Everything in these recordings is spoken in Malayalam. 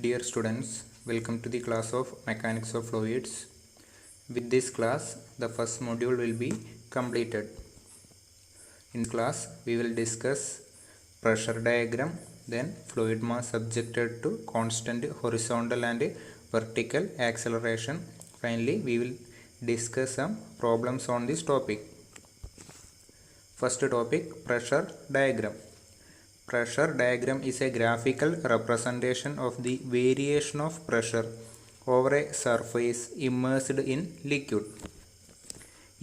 Dear students, welcome to the class of Mechanics of Fluids. With this class, the first module will be completed. In class, we will discuss pressure diagram, then fluid mass subjected to constant horizontal and vertical acceleration. Finally, we will discuss some problems on this topic. First topic, pressure diagram. Pressure diagram is a graphical representation of the variation of pressure over a surface immersed in liquid.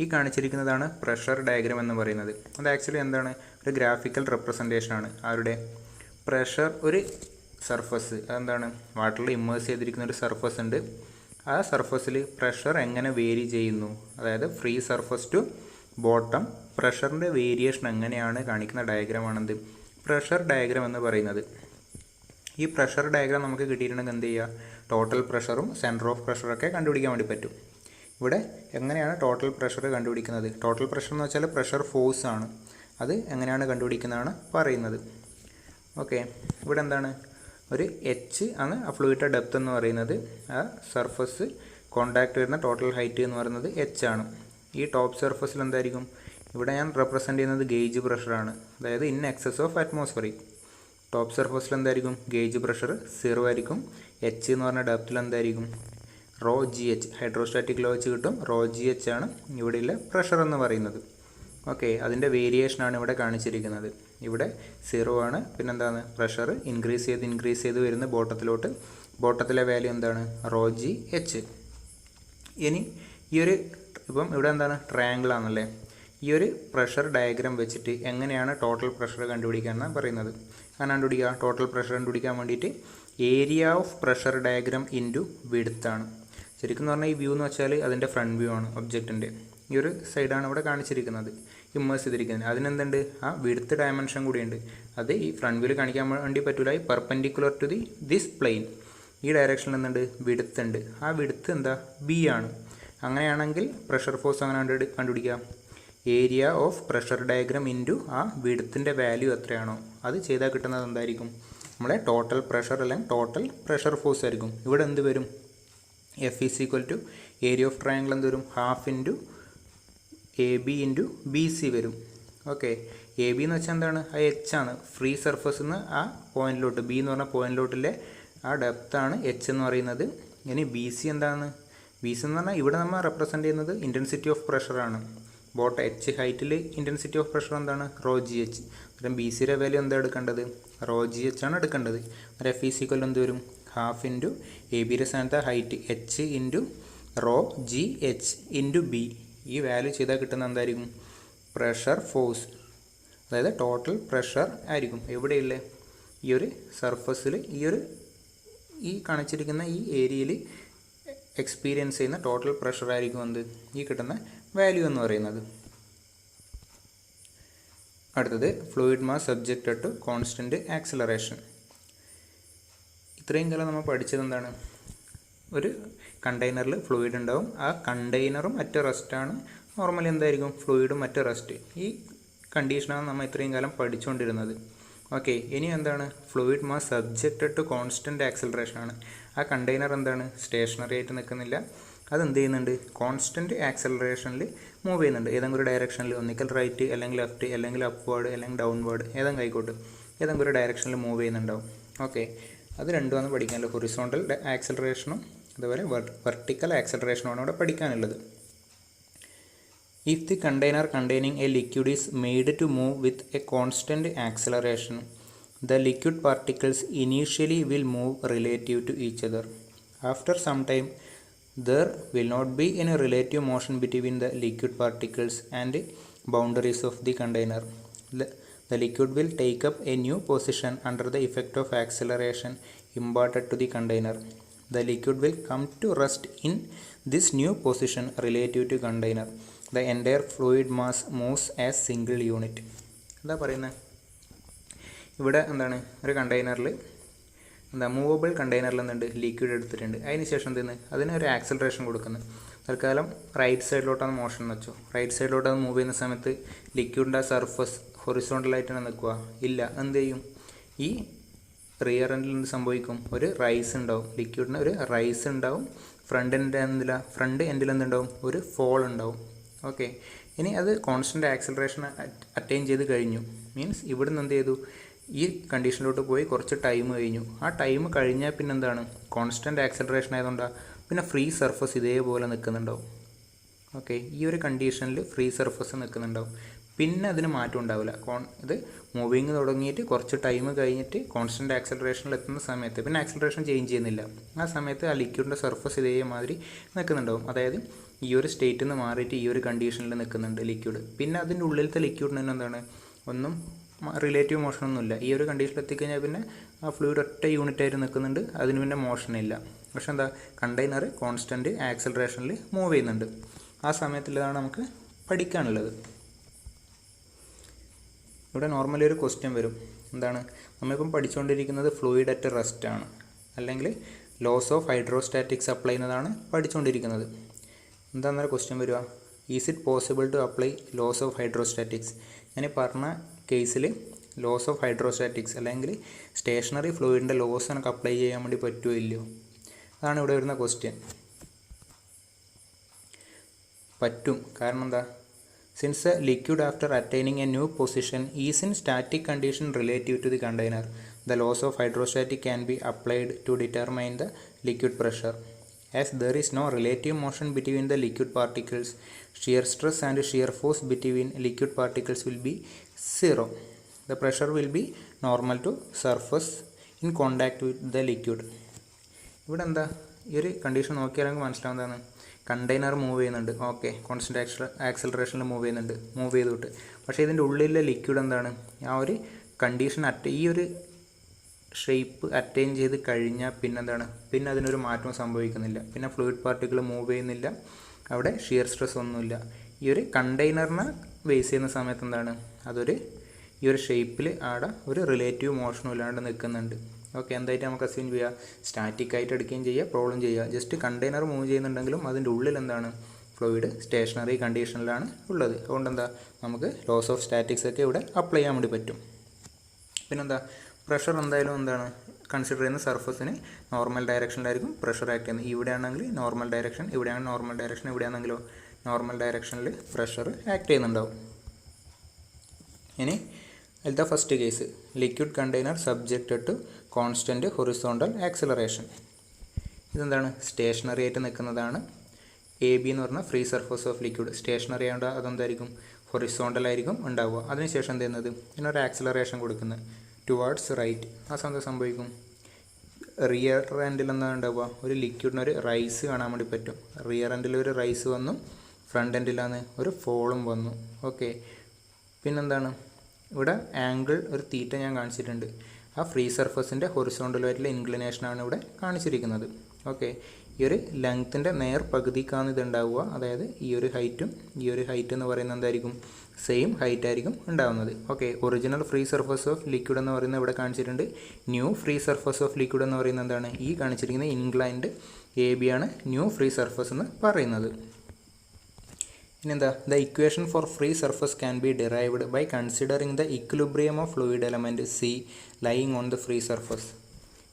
ഈ കാണിച്ചിരിക്കുന്നതാണ് പ്രഷർ ഡയഗ്രാം എന്ന് പറയുന്നത്. അത് ആക്ച്വലി എന്താണ്? ഒരു ഗ്രാഫിക്കൽ റെപ്രസെൻറ്റേഷൻ ആണ്. ആരുടെ? പ്രഷർ ഒരു സർഫസ്, അതെന്താണ്? വാട്ടറിൽ ഇമ്മേഴ്സ് ചെയ്തിരിക്കുന്ന ഒരു സർഫസ് ഉണ്ട്. ആ സർഫസിൽ പ്രഷർ എങ്ങനെ വേരി ചെയ്യുന്നു, അതായത് ഫ്രീ സർഫസ് ടു ബോട്ടം പ്രഷറിൻ്റെ വേരിയേഷൻ എങ്ങനെയാണ് കാണിക്കുന്ന ഡയഗ്രാമാണെന്ത് പ്രഷർ ഡയഗ്രാം എന്ന് പറയുന്നത്. ഈ പ്രഷർ ഡയഗ്രാം നമുക്ക് കിട്ടിയിട്ടുണ്ടെങ്കിൽ എന്ത് ചെയ്യുക? ടോട്ടൽ പ്രഷറും സെൻറ്റർ ഓഫ് പ്രഷറൊക്കെ കണ്ടുപിടിക്കാൻ വേണ്ടി പറ്റും. ഇവിടെ എങ്ങനെയാണ് ടോട്ടൽ പ്രഷർ കണ്ടുപിടിക്കുന്നത്? ടോട്ടൽ പ്രഷർ എന്ന് വെച്ചാൽ പ്രഷർ ഫോഴ്സ് ആണ്. അത് എങ്ങനെയാണ് കണ്ടുപിടിക്കുന്നതാണ് പറയുന്നത്. ഓക്കെ, ഇവിടെ എന്താണ്? ഒരു എച്ച് ആണ് ആ ഫ്ലൂയിഡിൻ്റെ ഡെപ്ത് എന്ന് പറയുന്നത്. ആ സർഫസ് കോണ്ടാക്ട് വരുന്ന ടോട്ടൽ ഹൈറ്റ് എന്ന് പറയുന്നത് എച്ച് ആണ്. ഈ ടോപ്പ് സർഫസിൽ എന്തായിരിക്കും? ഇവിടെ ഞാൻ റെപ്രസെൻ്റ് ചെയ്യുന്നത് ഗേജ് പ്രഷറാണ്, അതായത് in excess of atmospheric. Top സർഫസിൽ എന്തായിരിക്കും? ഗേജ് പ്രഷർ 0 ആയിരിക്കും. എച്ച് എന്ന് പറഞ്ഞ ഡെപ്തിൽ എന്തായിരിക്കും? Raw G H, hydrostatic law വെച്ച് കിട്ടും. റോ ജി എച്ച് ആണ് ഇവിടെയുള്ള പ്രഷർ എന്ന് പറയുന്നത്. ഓക്കെ, അതിൻ്റെ വേരിയേഷനാണ് ഇവിടെ കാണിച്ചിരിക്കുന്നത്. ഇവിടെ 0 ആണ്. പിന്നെന്താണ്? പ്രഷർ ഇൻക്രീസ് ചെയ്ത് വരുന്ന ബോട്ടത്തിലോട്ട്. ബോട്ടത്തിലെ വാല്യൂ എന്താണ്? Rho G H. ഇനി ഈ ഒരു ഇപ്പം ഇവിടെ എന്താണ്? ട്രയാങ്കിൾ ആണല്ലേ. ഈ ഒരു പ്രഷർ ഡയഗ്രാം വെച്ചിട്ട് എങ്ങനെയാണ് ടോട്ടൽ പ്രഷർ കണ്ടുപിടിക്കാമെന്നാണ് പറയുന്നത്. അങ്ങനെ കണ്ടുപിടിക്കുക. ടോട്ടൽ പ്രഷർ കണ്ടുപിടിക്കാൻ വേണ്ടിയിട്ട് area of pressure diagram into വിഡ്ത്താണ്. ശരിക്കും എന്ന് പറഞ്ഞാൽ ഈ വ്യൂ എന്ന് വെച്ചാൽ അതിൻ്റെ ഫ്രണ്ട് വ്യൂ ആണ് ഒബ്ജക്റ്റിൻ്റെ. ഈ ഒരു സൈഡാണ് ഇവിടെ കാണിച്ചിരിക്കുന്നത്, ഇമ്മേഴ്സ് ചെയ്തിരിക്കുന്നത്. അതിനെന്തുണ്ട്? ആ വിഡ്ത്ത് ഡയമെൻഷൻ കൂടിയുണ്ട്. അത് ഈ ഫ്രണ്ട് വ്യൂവിൽ കാണിക്കാൻ വേണ്ടി പറ്റില്ല. ഈ പെർപെൻഡിക്കുലർ ടു ദിസ് പ്ലെയിൻ, ഈ ഡയറക്ഷനിൽ എന്തുണ്ട്? വിഡ്ത്ത് ഉണ്ട്. ആ വിഡ്ത്ത് എന്താ? ബി ആണ്. അങ്ങനെയാണെങ്കിൽ പ്രഷർ ഫോഴ്സ് അങ്ങനെ കണ്ടുപിടിക്കാം. Area of pressure diagram into ആ വിഡ്ത്തിൻ്റെ വാല്യൂ എത്രയാണോ അത് ചെയ്താൽ കിട്ടുന്നത് എന്തായിരിക്കും? നമ്മളെ ടോട്ടൽ പ്രഷർ അല്ലെങ്കിൽ ടോട്ടൽ പ്രഷർ ഫോഴ്സ് ആയിരിക്കും. ഇവിടെ എന്ത് വരും? F is equal to area of triangle എന്ത് വരും? Half into A B into B C വരും. ഓക്കെ, എ ബി എന്ന് വെച്ചാൽ എന്താണ്? ആ എച്ച് ആണ്. ഫ്രീ സർഫസ് നിന്ന് ആ പോയിന്റിലോട്ട്, ബി എന്ന് പറഞ്ഞ പോയിന്റിലോട്ടിലെ ആ ഡെപ്താണ് എച്ച് എന്ന് പറയുന്നത്. ഇനി ബി സി എന്താണ്? ബി സി എന്ന് പറഞ്ഞാൽ ഇവിടെ നമ്മൾ റെപ്രസെൻ്റ് ചെയ്യുന്നത് ഇൻറ്റൻസിറ്റി ഓഫ് പ്രഷറാണ്. ബോട്ട് എച്ച് ഹൈറ്റിൽ ഇൻറ്റൻസിറ്റി ഓഫ് പ്രഷർ എന്താണ്? Rho G H. അന്നേരം ബി സിയുടെ വാല്യൂ എന്താ എടുക്കേണ്ടത്? റോ ജി എച്ച് ആണ് എടുക്കേണ്ടത്. അന്നേരം എഫ് ഈസ് ഈക്വൽ എന്ത് വരും? ഹാഫ് ഇൻറ്റു എ ബിയുടെ സ്ഥാനത്ത് height H into raw G H into B. ഈ വാല്യൂ ചെയ്താൽ കിട്ടുന്ന എന്തായിരിക്കും? പ്രഷർ ഫോഴ്സ്, അതായത് ടോട്ടൽ പ്രഷർ ആയിരിക്കും. എവിടെയുള്ള ഈ ഒരു സർഫസിൽ ഈ കാണിച്ചിരിക്കുന്ന ഈ ഏരിയയിൽ എക്സ്പീരിയൻസ് ചെയ്യുന്ന ടോട്ടൽ പ്രഷർ ആയിരിക്കും എന്ത്? ഈ കിട്ടുന്ന വാല്യൂ എന്ന് പറയുന്നത്. അടുത്തത് fluid mass subjected to constant acceleration. ഇത്രയും കാലം നമ്മൾ പഠിച്ചത് എന്താണ്? ഒരു കണ്ടെയ്നറിൽ ഫ്ലൂയിഡ് ഉണ്ടാവും. ആ കണ്ടെയ്നറും മറ്റ് റെസ്റ്റാണ്. നോർമലി എന്തായിരിക്കും? ഫ്ലൂയിഡും മറ്റ് റെസ്റ്റ്. ഈ കണ്ടീഷനാണ് നമ്മൾ ഇത്രയും കാലം പഠിച്ചുകൊണ്ടിരുന്നത്. ഓക്കെ, ഇനി എന്താണ്? Fluid mass subjected to constant acceleration ആണ്. ആ കണ്ടെയ്നർ എന്താണ്? സ്റ്റേഷനറി ആയിട്ട് നിൽക്കുന്നില്ല. അതെന്ത് ചെയ്യുന്നുണ്ട്? കോൺസ്റ്റൻറ്റ് ആക്സിലറേഷനിൽ മൂവ് ചെയ്യുന്നുണ്ട്. ഏതെങ്കിലും ഒരു ഡയറക്ഷനിൽ, ഒന്നിക്കൽ റൈറ്റ് അല്ലെങ്കിൽ ലെഫ്റ്റ് അല്ലെങ്കിൽ അപ്വേർഡ് അല്ലെങ്കിൽ ഡൗൺവേർഡ്, ഏതെങ്കിലും ആയിക്കോട്ടെ, ഏതെങ്കിലും ഒരു ഡയറക്ഷനിൽ മൂവ് ചെയ്യുന്നുണ്ടാവും. ഓക്കെ, അത് രണ്ടുമാണ് പഠിക്കാനുള്ളത്. ഹൊറിസോണ്ടൽ ആക്സിലറേഷനും അതുപോലെ വെർട്ടിക്കൽ ആക്സിലറേഷനുമാണ് ഇവിടെ പഠിക്കാനുള്ളത്. If the container containing a liquid is made to move with a constant acceleration, the liquid particles initially will move relative to each other. After some time, there will not be any relative motion between the liquid particles and boundaries of the container. The liquid will take up a new position under the effect of acceleration imparted to the container. The liquid will come to rest in this new position relative to container. The entire fluid mass moves as single unit. എന്താ പറയുന്നത്? ഇവിടെ എന്താണ്? ഒരു കണ്ടെയ്നറിൽ മൂവബിൾ കണ്ടെയ്നറിൽ എന്തുണ്ട്? ലിക്വിഡ് എടുത്തിട്ടുണ്ട്. അതിന് ശേഷം എന്തെന്ന്? അതിന് ഒരു ആക്സിലറേഷൻ കൊടുക്കുന്നത്. തൽക്കാലം റൈറ്റ് സൈഡിലോട്ടാണ് മോഷൻ എന്ന് വെച്ചോ. റൈറ്റ് സൈഡിലോട്ട് അത് മൂവ് ചെയ്യുന്ന സമയത്ത് ലിക്വിഡിൻ്റെ സർഫസ് ഹൊറിസോണ്ടലായിട്ടാണ് നിൽക്കുക? ഇല്ല. എന്ത് ചെയ്യും? ഈ റിയർ എൻഡിൽ എന്ത് സംഭവിക്കും? ഒരു റൈസ് ഉണ്ടാവും, ലിക്വിഡിന് ഒരു റൈസ് ഉണ്ടാവും. ഫ്രണ്ട് എൻഡിൽ എന്തുണ്ടാവും? ഒരു ഫോൾ ഉണ്ടാവും. ഓക്കെ, ഇനി അത് കോൺസ്റ്റൻ്റ് ആക്സിലറേഷൻ അറ്റൈൻ ചെയ്ത് കഴിഞ്ഞു. മീൻസ് ഇവിടുന്ന് എന്ത് ചെയ്തു? ഈ കണ്ടീഷനിലോട്ട് പോയി കുറച്ച് ടൈം കഴിഞ്ഞു. ആ ടൈം കഴിഞ്ഞാൽ പിന്നെ എന്താണ്? കോൺസ്റ്റൻ്റ് ആക്സിലറേഷൻ ആയതുകൊണ്ടാണ് പിന്നെ ഫ്രീ സർഫസ് ഇതേപോലെ നിൽക്കുന്നുണ്ടാവും. ഓക്കെ, ഈ ഒരു കണ്ടീഷനിൽ ഫ്രീ സർഫസ് നിൽക്കുന്നുണ്ടാവും. പിന്നെ അതിന് മാറ്റം ഉണ്ടാവില്ല. ഇത് മൂവിങ് തുടങ്ങിയിട്ട് കുറച്ച് ടൈം കഴിഞ്ഞിട്ട് കോൺസ്റ്റൻ്റ് ആക്സിലറേഷനിൽ എത്തുന്ന സമയത്ത് പിന്നെ ആക്സിലറേഷൻ ചേഞ്ച് ചെയ്യുന്നില്ല. ആ സമയത്ത് ആ ലിക്വിഡിൻ്റെ സർഫസ് ഇതേമാതിരി നിൽക്കുന്നുണ്ടാവും. അതായത് ഈ ഒരു സ്റ്റേറ്റിൽ നിന്ന് മാറിയിട്ട് ഈ ഒരു കണ്ടീഷനിൽ നിൽക്കുന്നുണ്ട് ലിക്വിഡ്. പിന്നെ അതിൻ്റെ ഉള്ളിലത്തെ ലിക്വിഡിന് തന്നെ എന്താണ്? ഒന്നും റിലേറ്റീവ് മോഷനൊന്നുമില്ല. ഈ ഒരു കണ്ടീഷനിൽ എത്തിക്കഴിഞ്ഞാൽ പിന്നെ ആ ഫ്ലൂയിഡ് ഒറ്റ യൂണിറ്റ് ആയിട്ട് നിൽക്കുന്നുണ്ട്, അതിന് പിന്നെ മോഷനില്ല. പക്ഷെ എന്താ? കണ്ടെയ്നർ കോൺസ്റ്റൻറ്റ് ആക്സിലറേഷനിൽ മൂവ് ചെയ്യുന്നുണ്ട്. ആ സമയത്തുള്ളതാണ് നമുക്ക് പഠിക്കാനുള്ളത്. ഇവിടെ നോർമലി ഒരു ക്വസ്റ്റ്യൻ വരും. എന്താണ്? നമ്മളിപ്പം പഠിച്ചുകൊണ്ടിരിക്കുന്നത് ഫ്ലൂയിഡ് അറ്റ് റെസ്റ്റ് ആണ്, അല്ലെങ്കിൽ ലോസ് ഓഫ് ഹൈഡ്രോസ്റ്റാറ്റിക്സ് അപ്ലൈ ചെയ്യുന്നതാണ് പഠിച്ചുകൊണ്ടിരിക്കുന്നത്. എന്താണെന്നൊരു ക്വസ്റ്റ്യൻ വരിക? Is it possible to apply laws of hydrostatics? ഞാൻ ഈ പറഞ്ഞ കേസിൽ ലോസ് ഓഫ് ഹൈഡ്രോസ്റ്റാറ്റിക്സ് അല്ലെങ്കിൽ സ്റ്റേഷനറി ഫ്ലൂയിഡിൻ്റെ ലോസ് എനിക്ക് അപ്ലൈ ചെയ്യാൻ വേണ്ടി പറ്റുമോ ഇല്ലയോ? അതാണ് ഇവിടെ വരുന്ന ക്വസ്റ്റ്യൻ. പറ്റും. കാരണം എന്താ? Since a liquid after attaining a new position is in static condition relative to the container, the laws of hydrostatic can be applied to determine the liquid pressure. As there is no relative motion between the liquid particles, shear stress and shear force between liquid particles will be zero. The pressure will be normal to surface in contact with the liquid. ഇവിടെ എന്താ? ഈ ഒരു കണ്ടീഷൻ നോക്കിയാൽ നമുക്ക് മനസ്സിലാവുന്നതാണ്. കണ്ടെയ്നർ മൂവ് ചെയ്യുന്നുണ്ട്. ഓക്കെ, കോൺസ്റ്റൻ്റ് ആക്സിലറേഷനിൽ മൂവ് ചെയ്തിട്ട്. പക്ഷേ ഇതിൻ്റെ ഉള്ളിലെ ലിക്വിഡ് എന്താണ്? ആ ഒരു കണ്ടീഷൻ ഈ ഒരു ഷേപ്പ് അറ്റൈൻ ചെയ്ത് കഴിഞ്ഞാൽ പിന്നെന്താണ്? പിന്നെ അതിനൊരു മാറ്റവും സംഭവിക്കുന്നില്ല. പിന്നെ ഫ്ലൂയിഡ് പാർട്ടിക്കിൾ മൂവ് ചെയ്യുന്നില്ല, അവിടെ ഷിയർ സ്ട്രെസ് ഒന്നുമില്ല. ഈ ഒരു കണ്ടെയ്നറിനെ ബേസ് ചെയ്യുന്ന സമയത്ത് എന്താണ്? ഈ ഒരു ഷേപ്പിൽ അവിടെ ഒരു റിലേറ്റീവ് മോഷനും ഇല്ലാണ്ട് നിൽക്കുന്നുണ്ട്. ഓക്കെ, എന്തായിട്ട് നമുക്ക് അസ്യൂം ചെയ്യുക? സ്റ്റാറ്റിക് ആയിട്ട് എടുക്കുകയും ചെയ്യുക, പ്രോബ്ലം ചെയ്യുക. ജസ്റ്റ് കണ്ടെയ്നർ മൂവ് ചെയ്യുന്നുണ്ടെങ്കിലും അതിൻ്റെ ഉള്ളിൽ എന്താണ്? ഫ്ലൂയിഡ് സ്റ്റേഷനറി കണ്ടീഷനിലാണ് ഉള്ളത്. അതുകൊണ്ട് എന്താ? നമുക്ക് ലോസ് ഓഫ് സ്റ്റാറ്റിക്സ് ഒക്കെ ഇവിടെ അപ്ലൈ ചെയ്യാൻ വേണ്ടി പറ്റും. പിന്നെന്താ? പ്രഷർ എന്തായാലും എന്താണ്? കൺസിഡർ ചെയ്യുന്ന സർഫസിന് നോർമൽ ഡയറക്ഷനിലായിരിക്കും പ്രഷർ ആക്ട് ചെയ്യുന്നത്. ഇവിടെയാണെങ്കിൽ നോർമൽ ഡയറക്ഷൻ, ഇവിടെയാണ് നോർമൽ ഡയറക്ഷൻ, ഇവിടെയാണെങ്കിലോ നോർമൽ ഡയറക്ഷനിൽ പ്രഷർ ആക്ട് ചെയ്യുന്നുണ്ടാവും. ഇനി the first case, liquid container subjected to constant horizontal acceleration. ഇതെന്താണ്? സ്റ്റേഷനറി ആയിട്ട് നിൽക്കുന്നതാണ്. എ ബി എന്ന് പറഞ്ഞാൽ free surface of liquid. Stationary ആയതുകൊണ്ട് അതെന്തായിരിക്കും? ഹൊറിസോണ്ടലായിരിക്കും ഉണ്ടാവുക. അതിനുശേഷം എന്ത് ചെയ്യുന്നത്? ഇതിനൊരു ആക്സിലറേഷൻ കൊടുക്കുന്നത് ടുവാർഡ്സ് റൈറ്റ്. ആ സമയത്ത് സംഭവിക്കും റിയർ എൻഡിൽ എന്താണ് ഉണ്ടാവുക? ഒരു ലിക്വിഡിനൊരു റൈസ് കാണാൻ വേണ്ടി പറ്റും. റിയർ എൻഡിൽ ഒരു റൈസ് വന്നു, ഫ്രണ്ട് എൻഡിലാണ് ഒരു ഫോളും വന്നു. ഓക്കെ, പിന്നെന്താണ്? ഇവിടെ ആംഗിൾ ഒരു തീറ്റ ഞാൻ കാണിച്ചിട്ടുണ്ട്. ആ ഫ്രീ സർഫസിൻ്റെ ഹൊറിസോണ്ടലായിട്ടുള്ള ഇൻക്ലിനേഷനാണ് ഇവിടെ കാണിച്ചിരിക്കുന്നത്. ഓക്കെ, ഈ ഒരു ലെങ്ത്തിൻ്റെ നേർ പകുതിക്കാണ് ഇതുണ്ടാവുക. അതായത് ഈ ഒരു ഹൈറ്റും ഈ ഒരു ഹൈറ്റ് എന്ന് പറയുന്നത് എന്തായിരിക്കും? സെയിം ഹൈറ്റ് ആയിരിക്കും ഉണ്ടാവുന്നത്. Okay, original free surface of liquid എന്ന് പറയുന്നത് ഇവിടെ കാണിച്ചിട്ടുണ്ട്. New free surface of liquid എന്ന് പറയുന്നത് എന്താണ്? ഈ കാണിച്ചിരിക്കുന്ന ഇൻക്ലൈൻഡ് എ ബി ആണ് ന്യൂ ഫ്രീ സർഫസ് എന്ന് പറയുന്നത്. ഇനിയെന്താ? The equation for free surface can be derived by considering the equilibrium of fluid element C lying on the free surface.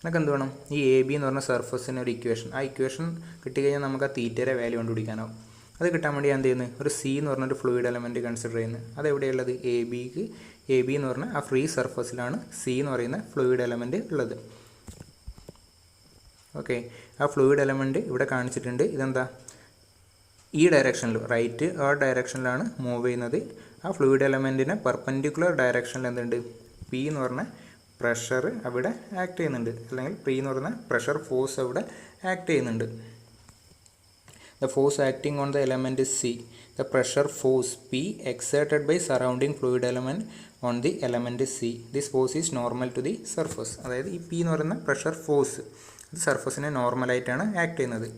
നമുക്ക് എന്ത് വേണം? ഈ എ ബി എന്ന് പറഞ്ഞ സർഫസിന് ഒരു ഇക്വേഷൻ. ആ ഇക്വേഷൻ കിട്ടിക്കഴിഞ്ഞാൽ നമുക്ക് ആ തീറ്റയുടെ വാല്യൂ കണ്ടുപിടിക്കാനാവും. അത് കിട്ടാൻ വേണ്ടി എന്ത് ചെയ്യുന്നത്? ഒരു സി എന്ന് പറഞ്ഞൊരു ഫ്ലൂയിഡ് എലമെൻറ്റ് കൺസിഡർ ചെയ്യുന്നത്. അതെവിടെയുള്ളത്? എ ബി എന്ന് പറഞ്ഞാൽ ആ ഫ്രീ സർഫസിലാണ് സി എന്ന് പറയുന്ന ഫ്ലൂയിഡ് എലമെൻറ്റ് ഉള്ളത്. ഓക്കെ, ആ ഫ്ലൂയിഡ് എലമെൻറ്റ് ഇവിടെ കാണിച്ചിട്ടുണ്ട്. ഇതെന്താ? ഈ ഡയറക്ഷനിൽ, റൈറ്റ് ആ ഡയറക്ഷനിലാണ് മൂവ് ചെയ്യുന്നത്. ആ ഫ്ലൂയിഡ് എലമെൻറ്റിന് പെർപെൻഡിക്കുലർ ഡയറക്ഷനിൽ എന്തുണ്ട്? പി എന്ന് പറഞ്ഞ പ്രഷർ അവിടെ ആക്ട് ചെയ്യുന്നുണ്ട്, അല്ലെങ്കിൽ പി എന്ന് പറഞ്ഞ പ്രഷർ ഫോഴ്സ് അവിടെ ആക്ട് ചെയ്യുന്നുണ്ട്. The force acting on the element is C. The pressure force P exerted by surrounding fluid element on the element is C. This force is normal to the surface. അതായത് ഈ പി എന്ന് പറയുന്ന പ്രഷർ ഫോഴ്സ് അത് സർഫസിനെ നോർമലായിട്ടാണ് ആക്ട് ചെയ്യുന്നത്.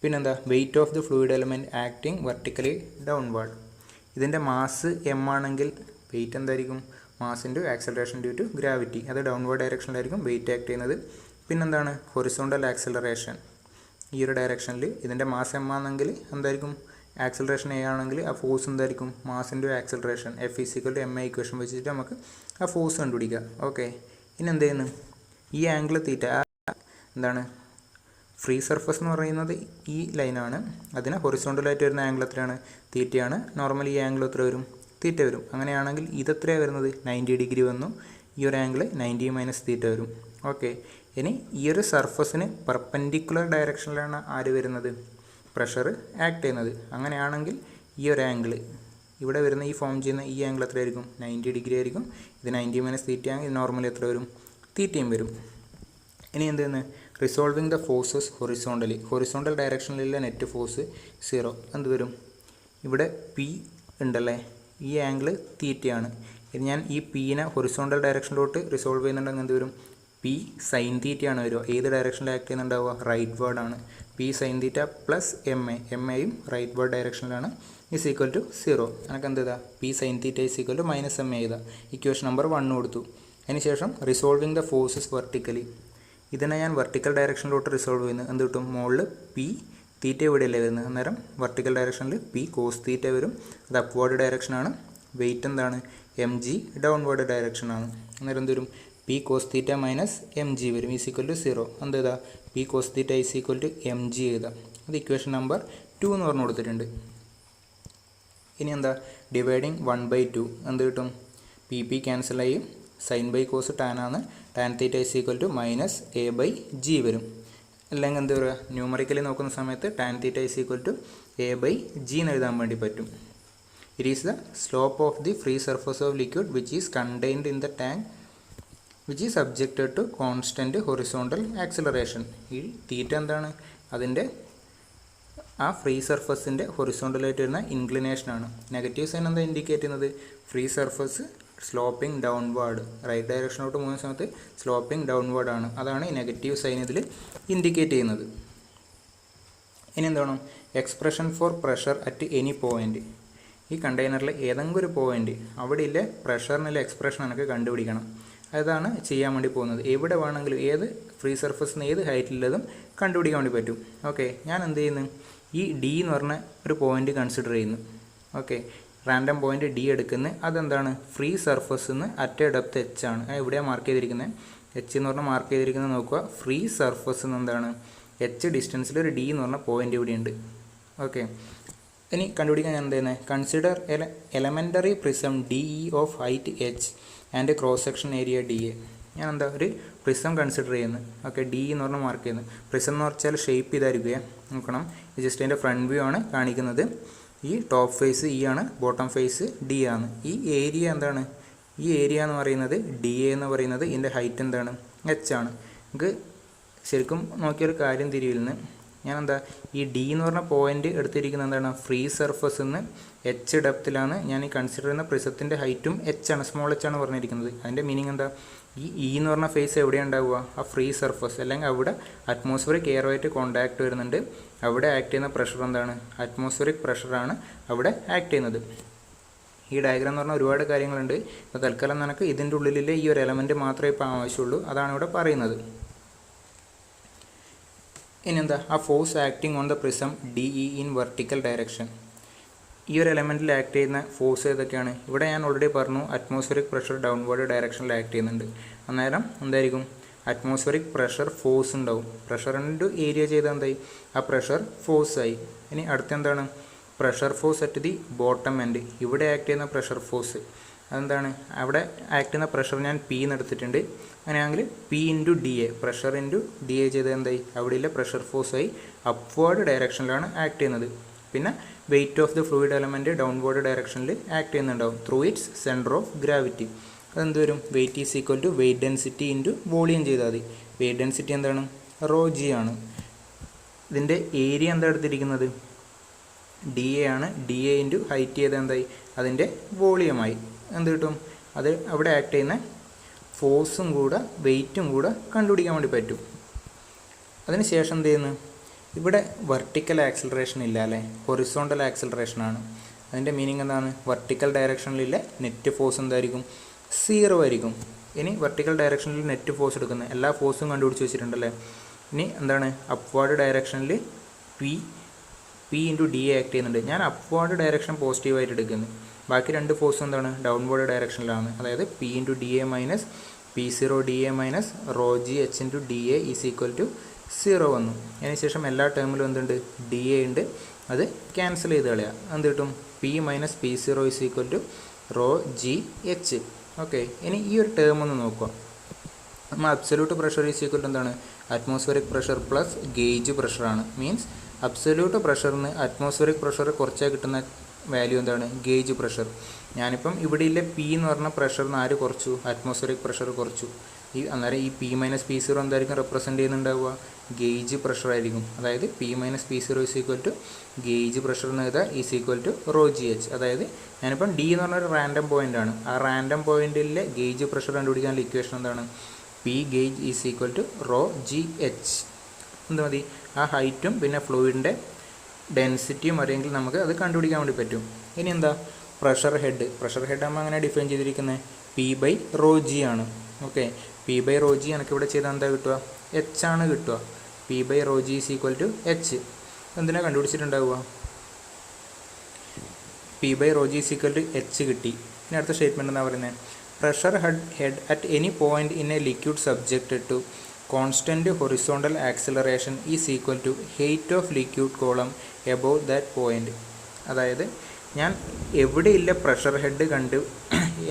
പിന്നെന്താ? Weight of the fluid element acting vertically downward. ഇതിൻ്റെ മാസ് എം ആണെങ്കിൽ വെയിറ്റ് എന്തായിരിക്കും? Mass into acceleration due to gravity. അത് ഡൗൺവേർഡ് ഡയറക്ഷനിലായിരിക്കും വെയിറ്റ് ആക്ട് ചെയ്യുന്നത്. പിന്നെന്താണ്? Horizontal acceleration. ഈ ഒരു ഡയറക്ഷനിൽ ഇതിൻ്റെ മാസ് എം ആണെങ്കിൽ എന്തായിരിക്കും? ആക്സലറേഷൻ എ ആണെങ്കിൽ ആ ഫോഴ്സ് എന്തായിരിക്കും? Mass into acceleration F = ma equation വെച്ചിട്ട് നമുക്ക് ആ ഫോഴ്സ് കണ്ടുപിടിക്കാം. ഓക്കെ, ഇനി എന്ത് ചെയ്യുന്നു? ഈ ആംഗിൾ തീറ്റ എന്താണ് ഫ്രീ സർഫസ് എന്ന് പറയുന്നത് ഈ ലൈനാണ്, അതിന് ഹൊറിസോണ്ടലായിട്ട് വരുന്ന ആംഗിൾ എത്രയാണ്? തീറ്റയാണ്. നോർമലി ഈ ആംഗിൾ എത്ര വരും? തീറ്റ വരും. അങ്ങനെയാണെങ്കിൽ ഇതെത്രയാണ് വരുന്നത്? 90 ഡിഗ്രി വന്നു. ഈ ഒരു ആംഗിൾ 90 മൈനസ് തീറ്റ വരും. ഓക്കെ, ഇനി ഈ ഒരു സർഫസിന് പെർപെൻഡിക്കുലർ ഡയറക്ഷനിലാണ് ആര് വരുന്നത്? പ്രഷർ ആക്ട് ചെയ്യുന്നത്. അങ്ങനെയാണെങ്കിൽ ഈ ഒരു ആംഗിൾ ഇവിടെ വരുന്ന ഈ ഫോം ചെയ്യുന്ന ഈ ആംഗിൾ എത്രയായിരിക്കും? 90 ഡിഗ്രി ആയിരിക്കും. ഇത് 90 മൈനസ് തീറ്റ ആണെങ്കിൽ നോർമലി എത്ര വരും? തീറ്റയും വരും. ഇനി എന്തെന്ന്? Resolving the forces horizontally. Horizontal ഡയറക്ഷനിലുള്ള നെറ്റ് ഫോഴ്സ് 0 എന്ത് വരും? ഇവിടെ പി ഉണ്ടല്ലേ, ഈ ആംഗിൾ തീറ്റയാണ്. ഇനി ഞാൻ ഈ പീനെ ഹൊറിസോണ്ടൽ ഡയറക്ഷനിലോട്ട് റിസോൾവ് ചെയ്യുന്നുണ്ടെങ്കിൽ എന്ത് വരും? പി സൈൻ തീറ്റയാണ് വരിക. ഏത് ഡയറക്ഷനിൽ ആക്ട് ചെയ്യുന്നുണ്ടാവുക? റൈറ്റ് വേർഡാണ്. P sine theta plus M എയും റൈറ്റ് വേർഡ് ഡയറക്ഷനിലാണ്. Is equal to 0. എനിക്ക് എന്ത് ചെയ്താൽ? P sine theta is equal to minus M A ചെയ്താൽ ഇക്വേഷൻ നമ്പർ 1 കൊടുത്തു. അതിനുശേഷം റിസോൾവിങ് ദ ഫോഴ്സസ് വെർട്ടിക്കലി. ഇതിനെ ഞാൻ വെർട്ടിക്കൽ ഡയറക്ഷനിലോട്ട് റിസോൾവ് ചെയ്യുന്നു. എന്ത് കിട്ടും? മുകളിൽ പി തീറ്റ ഇവിടെയല്ലേ വരുന്നത്, അന്നേരം വെർട്ടിക്കൽ ഡയറക്ഷനിൽ പി കോസ് തീറ്റ വരും. അത് അപ്വേർഡ് ഡയറക്ഷനാണ്. വെയിറ്റ് എന്താണ്? എം ജി ഡൗൺവേർഡ് ഡയറക്ഷനാണ്. അന്നേരം എന്ത് വരും? P cos theta minus M G വരും. Is equal to 0. എന്ത് ചെയ്താൽ? P cos theta is equal to M G ചെയ്താൽ അത് ഇക്വേഷൻ നമ്പർ 2 എന്ന് പറഞ്ഞു കൊടുത്തിട്ടുണ്ട്. ഇനി എന്താ? ഡിവൈഡിങ് 1/2 എന്ത് കിട്ടും? പി പി ക്യാൻസലായി സൈൻ ബൈ കോസ് ടാൻ ആണ്. Tan theta is equal to minus A by G വരും. അല്ലെങ്കിൽ എന്താ പറയുക? ന്യൂമറിക്കലി നോക്കുന്ന സമയത്ത് tan theta is equal to A by G എന്ന് എഴുതാൻ വേണ്ടി പറ്റും. It is the slope of the free surface of liquid which is contained in the tank which is subjected to constant horizontal acceleration. ഈ തീറ്റ എന്താണ്? അതിൻ്റെ ആ ഫ്രീ സർഫസിൻ്റെ ഹൊറിസോണ്ടലായിട്ട് വരുന്ന ഇൻക്ലിനേഷനാണ്. നെഗറ്റീവ് സൈൻ എന്താ ഇൻഡിക്കേറ്റ് ചെയ്യുന്നത്? Free surface sloping downward. Right ഡയറക്ഷനോട്ട് പോകുന്ന സമയത്ത് സ്ലോപ്പിംഗ് ഡൗൺവേർഡ് ആണ്. അതാണ് ഈ നെഗറ്റീവ് സൈൻ ഇതിൽ ഇൻഡിക്കേറ്റ് ചെയ്യുന്നത്. ഇനി എന്താണ്? Expression for pressure at any point. ഈ കണ്ടെയ്നറിൽ ഏതെങ്കിലും ഒരു പോയിൻ്റ് അവിടെയില്ല പ്രഷറിനുള്ള എക്സ്പ്രഷൻ എനിക്ക് കണ്ടുപിടിക്കണം. അതാണ് ചെയ്യാൻ വേണ്ടി പോകുന്നത്. എവിടെ വേണമെങ്കിലും ഏത് ഫ്രീ സർഫസിന് ഏത് ഹൈറ്റിലുള്ളതും കണ്ടുപിടിക്കാൻ വേണ്ടി പറ്റും. ഓക്കെ, ഞാൻ എന്ത് ചെയ്യുന്നു? ഈ ഡി എന്ന് പറഞ്ഞ ഒരു പോയിൻ്റ് കൺസിഡർ ചെയ്യുന്നു. ഓക്കെ, റാൻഡം പോയിൻ്റ് ഡി എടുക്കുന്നത്. അതെന്താണ്? ഫ്രീ സർഫസിൽ നിന്ന് അറ്റ് ഡെപ്ത് എച്ച് ആണ്. എവിടെയാണ് മാർക്ക് ചെയ്തിരിക്കുന്നത്? എച്ച് എന്ന് പറഞ്ഞാൽ മാർക്ക് ചെയ്തിരിക്കുന്നത് നോക്കുക. ഫ്രീ സർഫസിൽ നിന്ന് എന്താണ്? എച്ച് ഡിസ്റ്റൻസിൽ ഒരു ഡി എന്ന് പറഞ്ഞ പോയിൻ്റ് ഇവിടെയുണ്ട്. ഓക്കെ, ഇനി കണ്ടുപിടിക്കാൻ ഞാൻ എന്ത് ചെയ്യുന്നത്? Consider elementary prism D E of height H and cross section area D A. ഞാൻ എന്താ ഒരു പ്രിസം കൺസിഡർ ചെയ്യുന്നത്. ഓക്കെ, ഡി എന്ന് പറഞ്ഞാൽ മാർക്ക് ചെയ്യുന്നത്. പ്രിസം എന്ന് വെച്ചാൽ ഷേപ്പ് ചെയ്തായിരിക്കുക. നോക്കണം, ഇത് ജസ്റ്റ് അതിൻ്റെ ഫ്രണ്ട് വ്യൂ ആണ് കാണിക്കുന്നത്. ഈ ടോപ്പ് ഫേസ് ഇ ആണ്, ബോട്ടം ഫേസ് ഡി ആണ്. ഈ ഏരിയ എന്താണ്? ഈ ഏരിയ എന്ന് പറയുന്നത് ഡി എ എന്ന് പറയുന്നത് ഇതിൻ്റെ ഹൈറ്റ് എന്താണ്? എച്ച് ആണ്. നമുക്ക് ശരിക്കും നോക്കിയൊരു കാര്യം തിരിയില്ലെന്ന്. ഞാൻ എന്താ ഈ ഡി എന്ന് പറഞ്ഞ പോയിൻ്റ് എടുത്തിരിക്കുന്നത് എന്താണ്? ഫ്രീ സർഫസിൽ നിന്ന് എച്ച് ഡെപ്തിലാണ് ഞാൻ ഈ കൺസിഡർ ചെയ്യുന്ന പ്രിസത്തിൻ്റെ ഹൈറ്റും എച്ച് ആണ്, സ്മോൾ എച്ച് ആണ് പറഞ്ഞിരിക്കുന്നത്. അതിൻ്റെ മീനിങ് എന്താ? ഈ ഇ എന്ന് പറഞ്ഞ ഫേസ് എവിടെയാണ് ഉണ്ടാവുക? ആ ഫ്രീ സർഫസ്, അല്ലെങ്കിൽ അവിടെ അറ്റ്മോസ്ഫിയറിക് എയറുമായിട്ട് കോണ്ടാക്ട് വരുന്നുണ്ട്. അവിടെ ആക്ട് ചെയ്യുന്ന പ്രഷർ എന്താണ്? അറ്റ്മോസ്ഫിയറിക് പ്രഷറാണ് അവിടെ ആക്ട് ചെയ്യുന്നത്. ഈ ഡയഗ്രാം എന്ന് പറഞ്ഞാൽ ഒരുപാട് കാര്യങ്ങളുണ്ട്. ഇപ്പോൾ തൽക്കാലം നിനക്ക് ഇതിൻ്റെ ഉള്ളിലെ ഈ ഒരു എലമെൻറ്റ് മാത്രമേ ഇപ്പോൾ ആവശ്യമുള്ളൂ. അതാണ് ഇവിടെ പറയുന്നത്. ഇനി എന്താ? ആ force acting on the prism D E in vertical direction. ഈ ഒരു എലമെൻറ്റിൽ ആക്ട് ചെയ്യുന്ന ഫോഴ്സ് ഏതൊക്കെയാണ്? ഇവിടെ ഞാൻ ഓൾറെഡി പറഞ്ഞു അറ്റ്മോസ്ഫിയറിക് പ്രഷർ ഡൗൺവേർഡ് ഡയറക്ഷനിൽ ആക്ട് ചെയ്യുന്നുണ്ട്. അന്നേരം എന്തായിരിക്കും? അറ്റ്മോസ്ഫിയറിക് പ്രഷർ ഫോഴ്സ് ഉണ്ടാവും. പ്രഷർ ഇൻറ്റു ഏരിയ ചെയ്താൽ എന്തായി? ആ പ്രഷർ ഫോഴ്സായി. ഇനി അടുത്തെന്താണ്? Pressure force at the bottom end. ഇവിടെ ആക്ട് ചെയ്യുന്ന പ്രഷർ ഫോഴ്സ് അതെന്താണ്? അവിടെ ആക്ട് ചെയ്യുന്ന പ്രഷർ ഞാൻ പി എന്ന് എടുത്തിട്ടുണ്ട്. അങ്ങനെയാണെങ്കിൽ P into D A, pressure into D A ചെയ്ത് എന്തായി? അവിടെയുള്ള പ്രഷർ ഫോഴ്സായി അപ്വേർഡ് ഡയറക്ഷനിലാണ് ആക്ട് ചെയ്യുന്നത്. പിന്നെ weight of the fluid element downward ഡയറക്ഷനിൽ ആക്ട് ചെയ്യുന്നുണ്ടാവും through its centre of gravity. അതെന്ത് വരും? Weight is equal to weight density into volume ചെയ്താൽ മതി. വെയിറ്റ് ഡെൻസിറ്റി എന്താണ്? റോ ജി ആണ്. ഇതിൻ്റെ ഏരിയ എന്താ എടുത്തിരിക്കുന്നത്? ഡി എ ആണ്. ഡി എ ഇൻറ്റു ഹൈറ്റ് ചെയ്ത് എന്തായി? അതിൻ്റെ വോളിയമായി. എന്ത് കിട്ടും? അത് അവിടെ ആക്ട് ചെയ്യുന്ന ഫോഴ്സും കൂടെ വെയിറ്റും കൂടെ കണ്ടുപിടിക്കാൻ വേണ്ടി പറ്റും. അതിന് ശേഷം എന്ത് ചെയ്യുന്നു? ഇവിടെ വെർട്ടിക്കൽ ആക്സിലറേഷൻ ഇല്ല അല്ലേ, ഹൊറിസോണ്ടൽ ആക്സിലറേഷനാണ്. അതിൻ്റെ മീനിങ് എന്താണ്? വെർട്ടിക്കൽ ഡയറക്ഷനിലെ നെറ്റ് ഫോഴ്സ് എന്തായിരിക്കും? 0 ആയിരിക്കും. ഇനി വെർട്ടിക്കൽ ഡയറക്ഷനിൽ നെറ്റ് ഫോഴ്സ് എടുക്കുന്നത് എല്ലാ ഫോഴ്സും കണ്ടുപിടിച്ച് വെച്ചിട്ടുണ്ടല്ലേ. ഇനി എന്താണ്? അപ്വേർഡ് ഡയറക്ഷനിൽ പി ഇൻറ്റു ഡി ആക്ട് ചെയ്യുന്നുണ്ട്. ഞാൻ അപ്വേർഡ് ഡയറക്ഷൻ പോസിറ്റീവായിട്ട് എടുക്കുന്നു. ബാക്കി രണ്ട് ഫോഴ്സ് എന്താണ്? ഡൗൺവേർഡ് ഡയറക്ഷനിലാണ്. അതായത് P into D A minus P0 dA minus rho G H into D A is equal to 0 വന്നു. അതിനുശേഷം എല്ലാ ടേമിലും എന്തുണ്ട്, ഡി എ ഉണ്ട്, അത് ക്യാൻസൽ ചെയ്ത് കളയാം. എന്ത് കിട്ടും, P minus P0 is equal to rho G H. Okay, ഇനി ഈ ഒരു ടേം ഒന്ന് നോക്കുക. നമ്മൾ absolute pressure is equal to എന്താണ്, അറ്റ്മോസ്ഫിയറിക് പ്രഷർ പ്ലസ് ഗേജ് പ്രഷറാണ്. മീൻസ് അബ്സല്യൂട്ട് പ്രഷറിന് അറ്റ്മോസ്ഫിയറിക് പ്രഷർ കുറച്ചാൽ കിട്ടുന്ന വാല്യൂ എന്താണ്, ഗേജ് പ്രഷർ. ഞാനിപ്പം ഇവിടെയില്ലേ പി എന്ന് പറഞ്ഞ പ്രഷറിന് ആര് കുറച്ചു, അറ്റ്മോസ്ഫിയറിക് പ്രഷർ കുറച്ചു. അന്നേരം ഈ പി മൈനസ് P0 എന്തായിരിക്കും റെപ്രസെൻറ്റ് ചെയ്യുന്നുണ്ടാവുക, ഗേജ് പ്രഷർ ആയിരിക്കും. അതായത് P minus P0 is equal to gauge pressure എന്ന് എഴുതാം is equal to rho G H. അതായത് ഞാനിപ്പം ഡി എന്ന് പറഞ്ഞൊരു റാൻഡം പോയിൻ്റ് ആണ്. ആ റാൻഡം പോയിൻറ്റിലെ ഗേജ് പ്രഷർ കണ്ടുപിടിക്കാനുള്ള ഇക്വേഷൻ എന്താണ്, P gauge is equal to rho G H. എന്ത് മതി, ആ ഹൈറ്റും പിന്നെ ഫ്ലൂയിഡിൻ്റെ ഡെൻസിറ്റിയും അറിയെങ്കിൽ നമുക്ക് അത് കണ്ടുപിടിക്കാൻ വേണ്ടി പറ്റും. ഇനി എന്താ, പ്രഷർ ഹെഡ് ആകുമ്പോൾ അങ്ങനെ ഡിഫൈൻ ചെയ്തിരിക്കുന്നത് പി ബൈ റോ ജി ആണ്. Okay, P by rho G എനിക്ക് ഇവിടെ ചെയ്താൽ എന്താ കിട്ടുക, എച്ച് ആണ് കിട്ടുക. P by rho G is equal to H. എന്തിനാണ് കണ്ടുപിടിച്ചിട്ടുണ്ടാവുക, P by rho G is equal to H കിട്ടി. ഇനി അടുത്ത സ്റ്റേറ്റ്മെൻറ്റ് എന്താ പറയുന്നത്, pressure head at any point in a liquid subjected to constant horizontal acceleration is equal to height of liquid column above that point. അതായത് ഞാൻ എവിടെയില്ല പ്രഷർ ഹെഡ്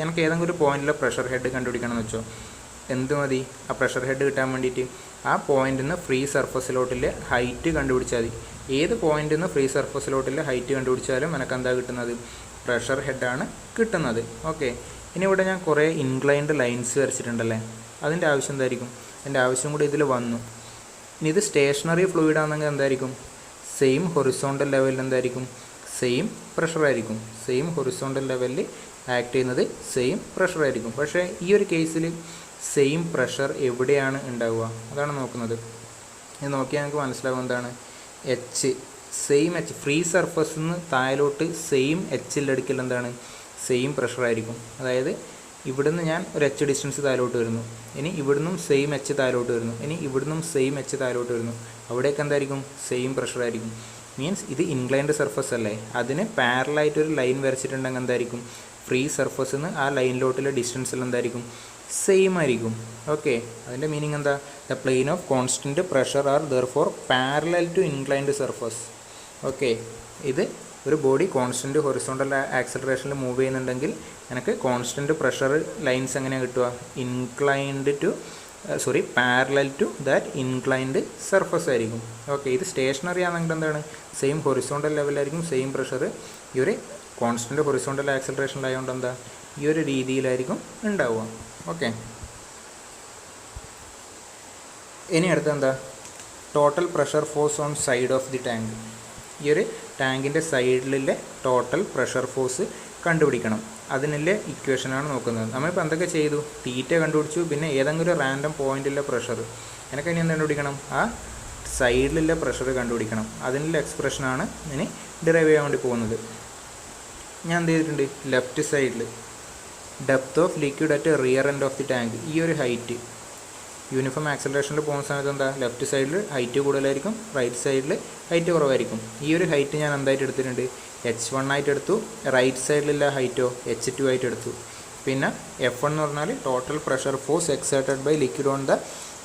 എനിക്ക് ഏതെങ്കിലും ഒരു പോയിൻറ്റിലെ പ്രഷർ ഹെഡ് കണ്ടുപിടിക്കണം എന്ന് വെച്ചോ, എന്ത് മതി, ആ പ്രഷർ ഹെഡ് കിട്ടാൻ വേണ്ടിയിട്ട് ആ പോയിൻറ്റിൽ നിന്ന് ഫ്രീ സർഫസിലോട്ടിലെ ഹൈറ്റ് കണ്ടുപിടിച്ചാൽ മതി. ഏത് പോയിൻറ്റിൽ നിന്ന് ഫ്രീ സർഫസിലോട്ടിലെ ഹൈറ്റ് കണ്ടുപിടിച്ചാലും എനിക്ക് എന്താ കിട്ടുന്നത്, പ്രഷർ ഹെഡാണ് കിട്ടുന്നത്. ഓക്കെ, ഇനി ഇവിടെ ഞാൻ കുറേ ഇൻക്ലൈൻഡ് ലൈൻസ് വരച്ചിട്ടുണ്ടല്ലേ, അതിൻ്റെ ആവശ്യം എന്തായിരിക്കും, അതിൻ്റെ ആവശ്യം കൂടി ഇതിൽ വന്നു. ഇനി ഇത് സ്റ്റേഷനറി ഫ്ലൂയിഡ് ആണെങ്കിൽ എന്തായിരിക്കും, സെയിം ഹൊറിസോണ്ടൽ ലെവലിൽ എന്തായിരിക്കും, സെയിം പ്രഷറായിരിക്കും. സെയിം ഹൊറിസോണ്ടൽ ലെവലിൽ ആക്ട് ചെയ്യുന്നത് സെയിം പ്രഷറായിരിക്കും. പക്ഷേ ഈ ഒരു കേസിൽ സെയിം പ്രഷർ എവിടെയാണ് ഉണ്ടാവുക, അതാണ് നോക്കുന്നത്. ഇത് നോക്കിയാൽ നമുക്ക് മനസ്സിലാവും എന്താണ്, എച്ച്, സെയിം എച്ച്, ഫ്രീ സർഫസിൽ നിന്ന് താഴോട്ട് സെയിം എച്ചിൻ്റെ അടുക്കൽ എന്താണ്, സെയിം പ്രഷറായിരിക്കും. അതായത് ഇവിടുന്ന് ഞാൻ ഒരു എച്ച് ഡിസ്റ്റൻസ് താഴോട്ട് വരുന്നു, ഇനി ഇവിടുന്നും സെയിം എച്ച് താഴോട്ട് വരുന്നു, ഇനി ഇവിടുന്നും സെയിം എച്ച് താഴോട്ട് വരുന്നു, അവിടേക്ക് എന്തായിരിക്കും, സെയിം പ്രഷറായിരിക്കും. മീൻസ് ഇത് ഇൻക്ലൈൻഡ് സർഫസ് അല്ലേ, അതിന് പാരലായിട്ടൊരു ലൈൻ വരച്ചിട്ടുണ്ടെങ്കിൽ എന്തായിരിക്കും, ഫ്രീ സർഫസിൽ നിന്ന് ആ ലൈനിലോട്ടുള്ള ഡിസ്റ്റൻസിൽ എന്തായിരിക്കും, സെയിം ആയിരിക്കും. ഓക്കെ, അതിൻ്റെ മീനിങ് എന്താ, the plane of constant pressure are therefore parallel to inclined surface. Okay, ഇത് ഒരു ബോഡി കോൺസ്റ്റൻറ്റ് ഹൊറിസോണ്ടൽ ആക്സിലറേഷനിൽ മൂവ് ചെയ്യുന്നുണ്ടെങ്കിൽ എനിക്ക് കോൺസ്റ്റൻറ്റ് പ്രഷർ ലൈൻസ് എങ്ങനെയാണ് കിട്ടുക, inclined to parallel to that inclined surface ആയിരിക്കും. ഓക്കെ, ഇത് സ്റ്റേഷനറി ആണെങ്കിൽ എന്താണ്, സെയിം ഹൊറിസോണ്ടൽ ലെവലായിരിക്കും, സെയിം പ്രഷർ. ഈ ഒരു കോൺസ്റ്റൻറ്റ് ഹൊറിസോണ്ടൽ ആക്സിലറേഷനിലായതുകൊണ്ട് എന്താ, ഈ ഒരു രീതിയിലായിരിക്കും ഉണ്ടാവുക. ഓക്കെ, ഇനി അടുത്ത എന്താ, total pressure force on side of the tank. ഈ ഒരു ടാങ്കിൻ്റെ സൈഡിലെ ടോട്ടൽ പ്രഷർ ഫോഴ്സ് കണ്ടുപിടിക്കണം. അതിനുള്ള ഇക്വേഷനാണ് നോക്കുന്നത്. നമ്മളിപ്പോൾ എന്തൊക്കെ ചെയ്തു, തീറ്റ കണ്ടുപിടിച്ചു, പിന്നെ ഏതെങ്കിലും റാൻഡം പോയിൻറ്റിലെ പ്രഷർ. എനിക്ക് ഇനി എന്ത് കണ്ടുപിടിക്കണം, ആ സൈഡിലുള്ള പ്രഷർ കണ്ടുപിടിക്കണം. അതിനുള്ള എക്സ്പ്രഷനാണ് ഇനി ഡിറൈവ് ചെയ്യാൻ വേണ്ടി പോകുന്നത്. ഞാൻ എന്ത് ചെയ്തിട്ടുണ്ട്, ലെഫ്റ്റ് സൈഡിൽ depth of liquid at rear end of the tank, ഈ ഒരു ഹൈറ്റ് യൂണിഫോം ആക്സിലറേഷനിൽ പോകുന്ന സമയത്ത് എന്താ, ലെഫ്റ്റ് സൈഡിൽ ഹൈറ്റ് കൂടുതലായിരിക്കും, റൈറ്റ് സൈഡിൽ ഹൈറ്റ് കുറവായിരിക്കും. ഈ ഒരു ഹൈറ്റ് ഞാൻ എന്തായിട്ട് എടുത്തിട്ടുണ്ട്, H1 ആയിട്ട് എടുത്തു. റൈറ്റ് സൈഡിലുള്ള ഹൈറ്റോ H2 ആയിട്ട് എടുത്തു. പിന്നെ F1 എന്ന് പറഞ്ഞാൽ total pressure force exerted by liquid on the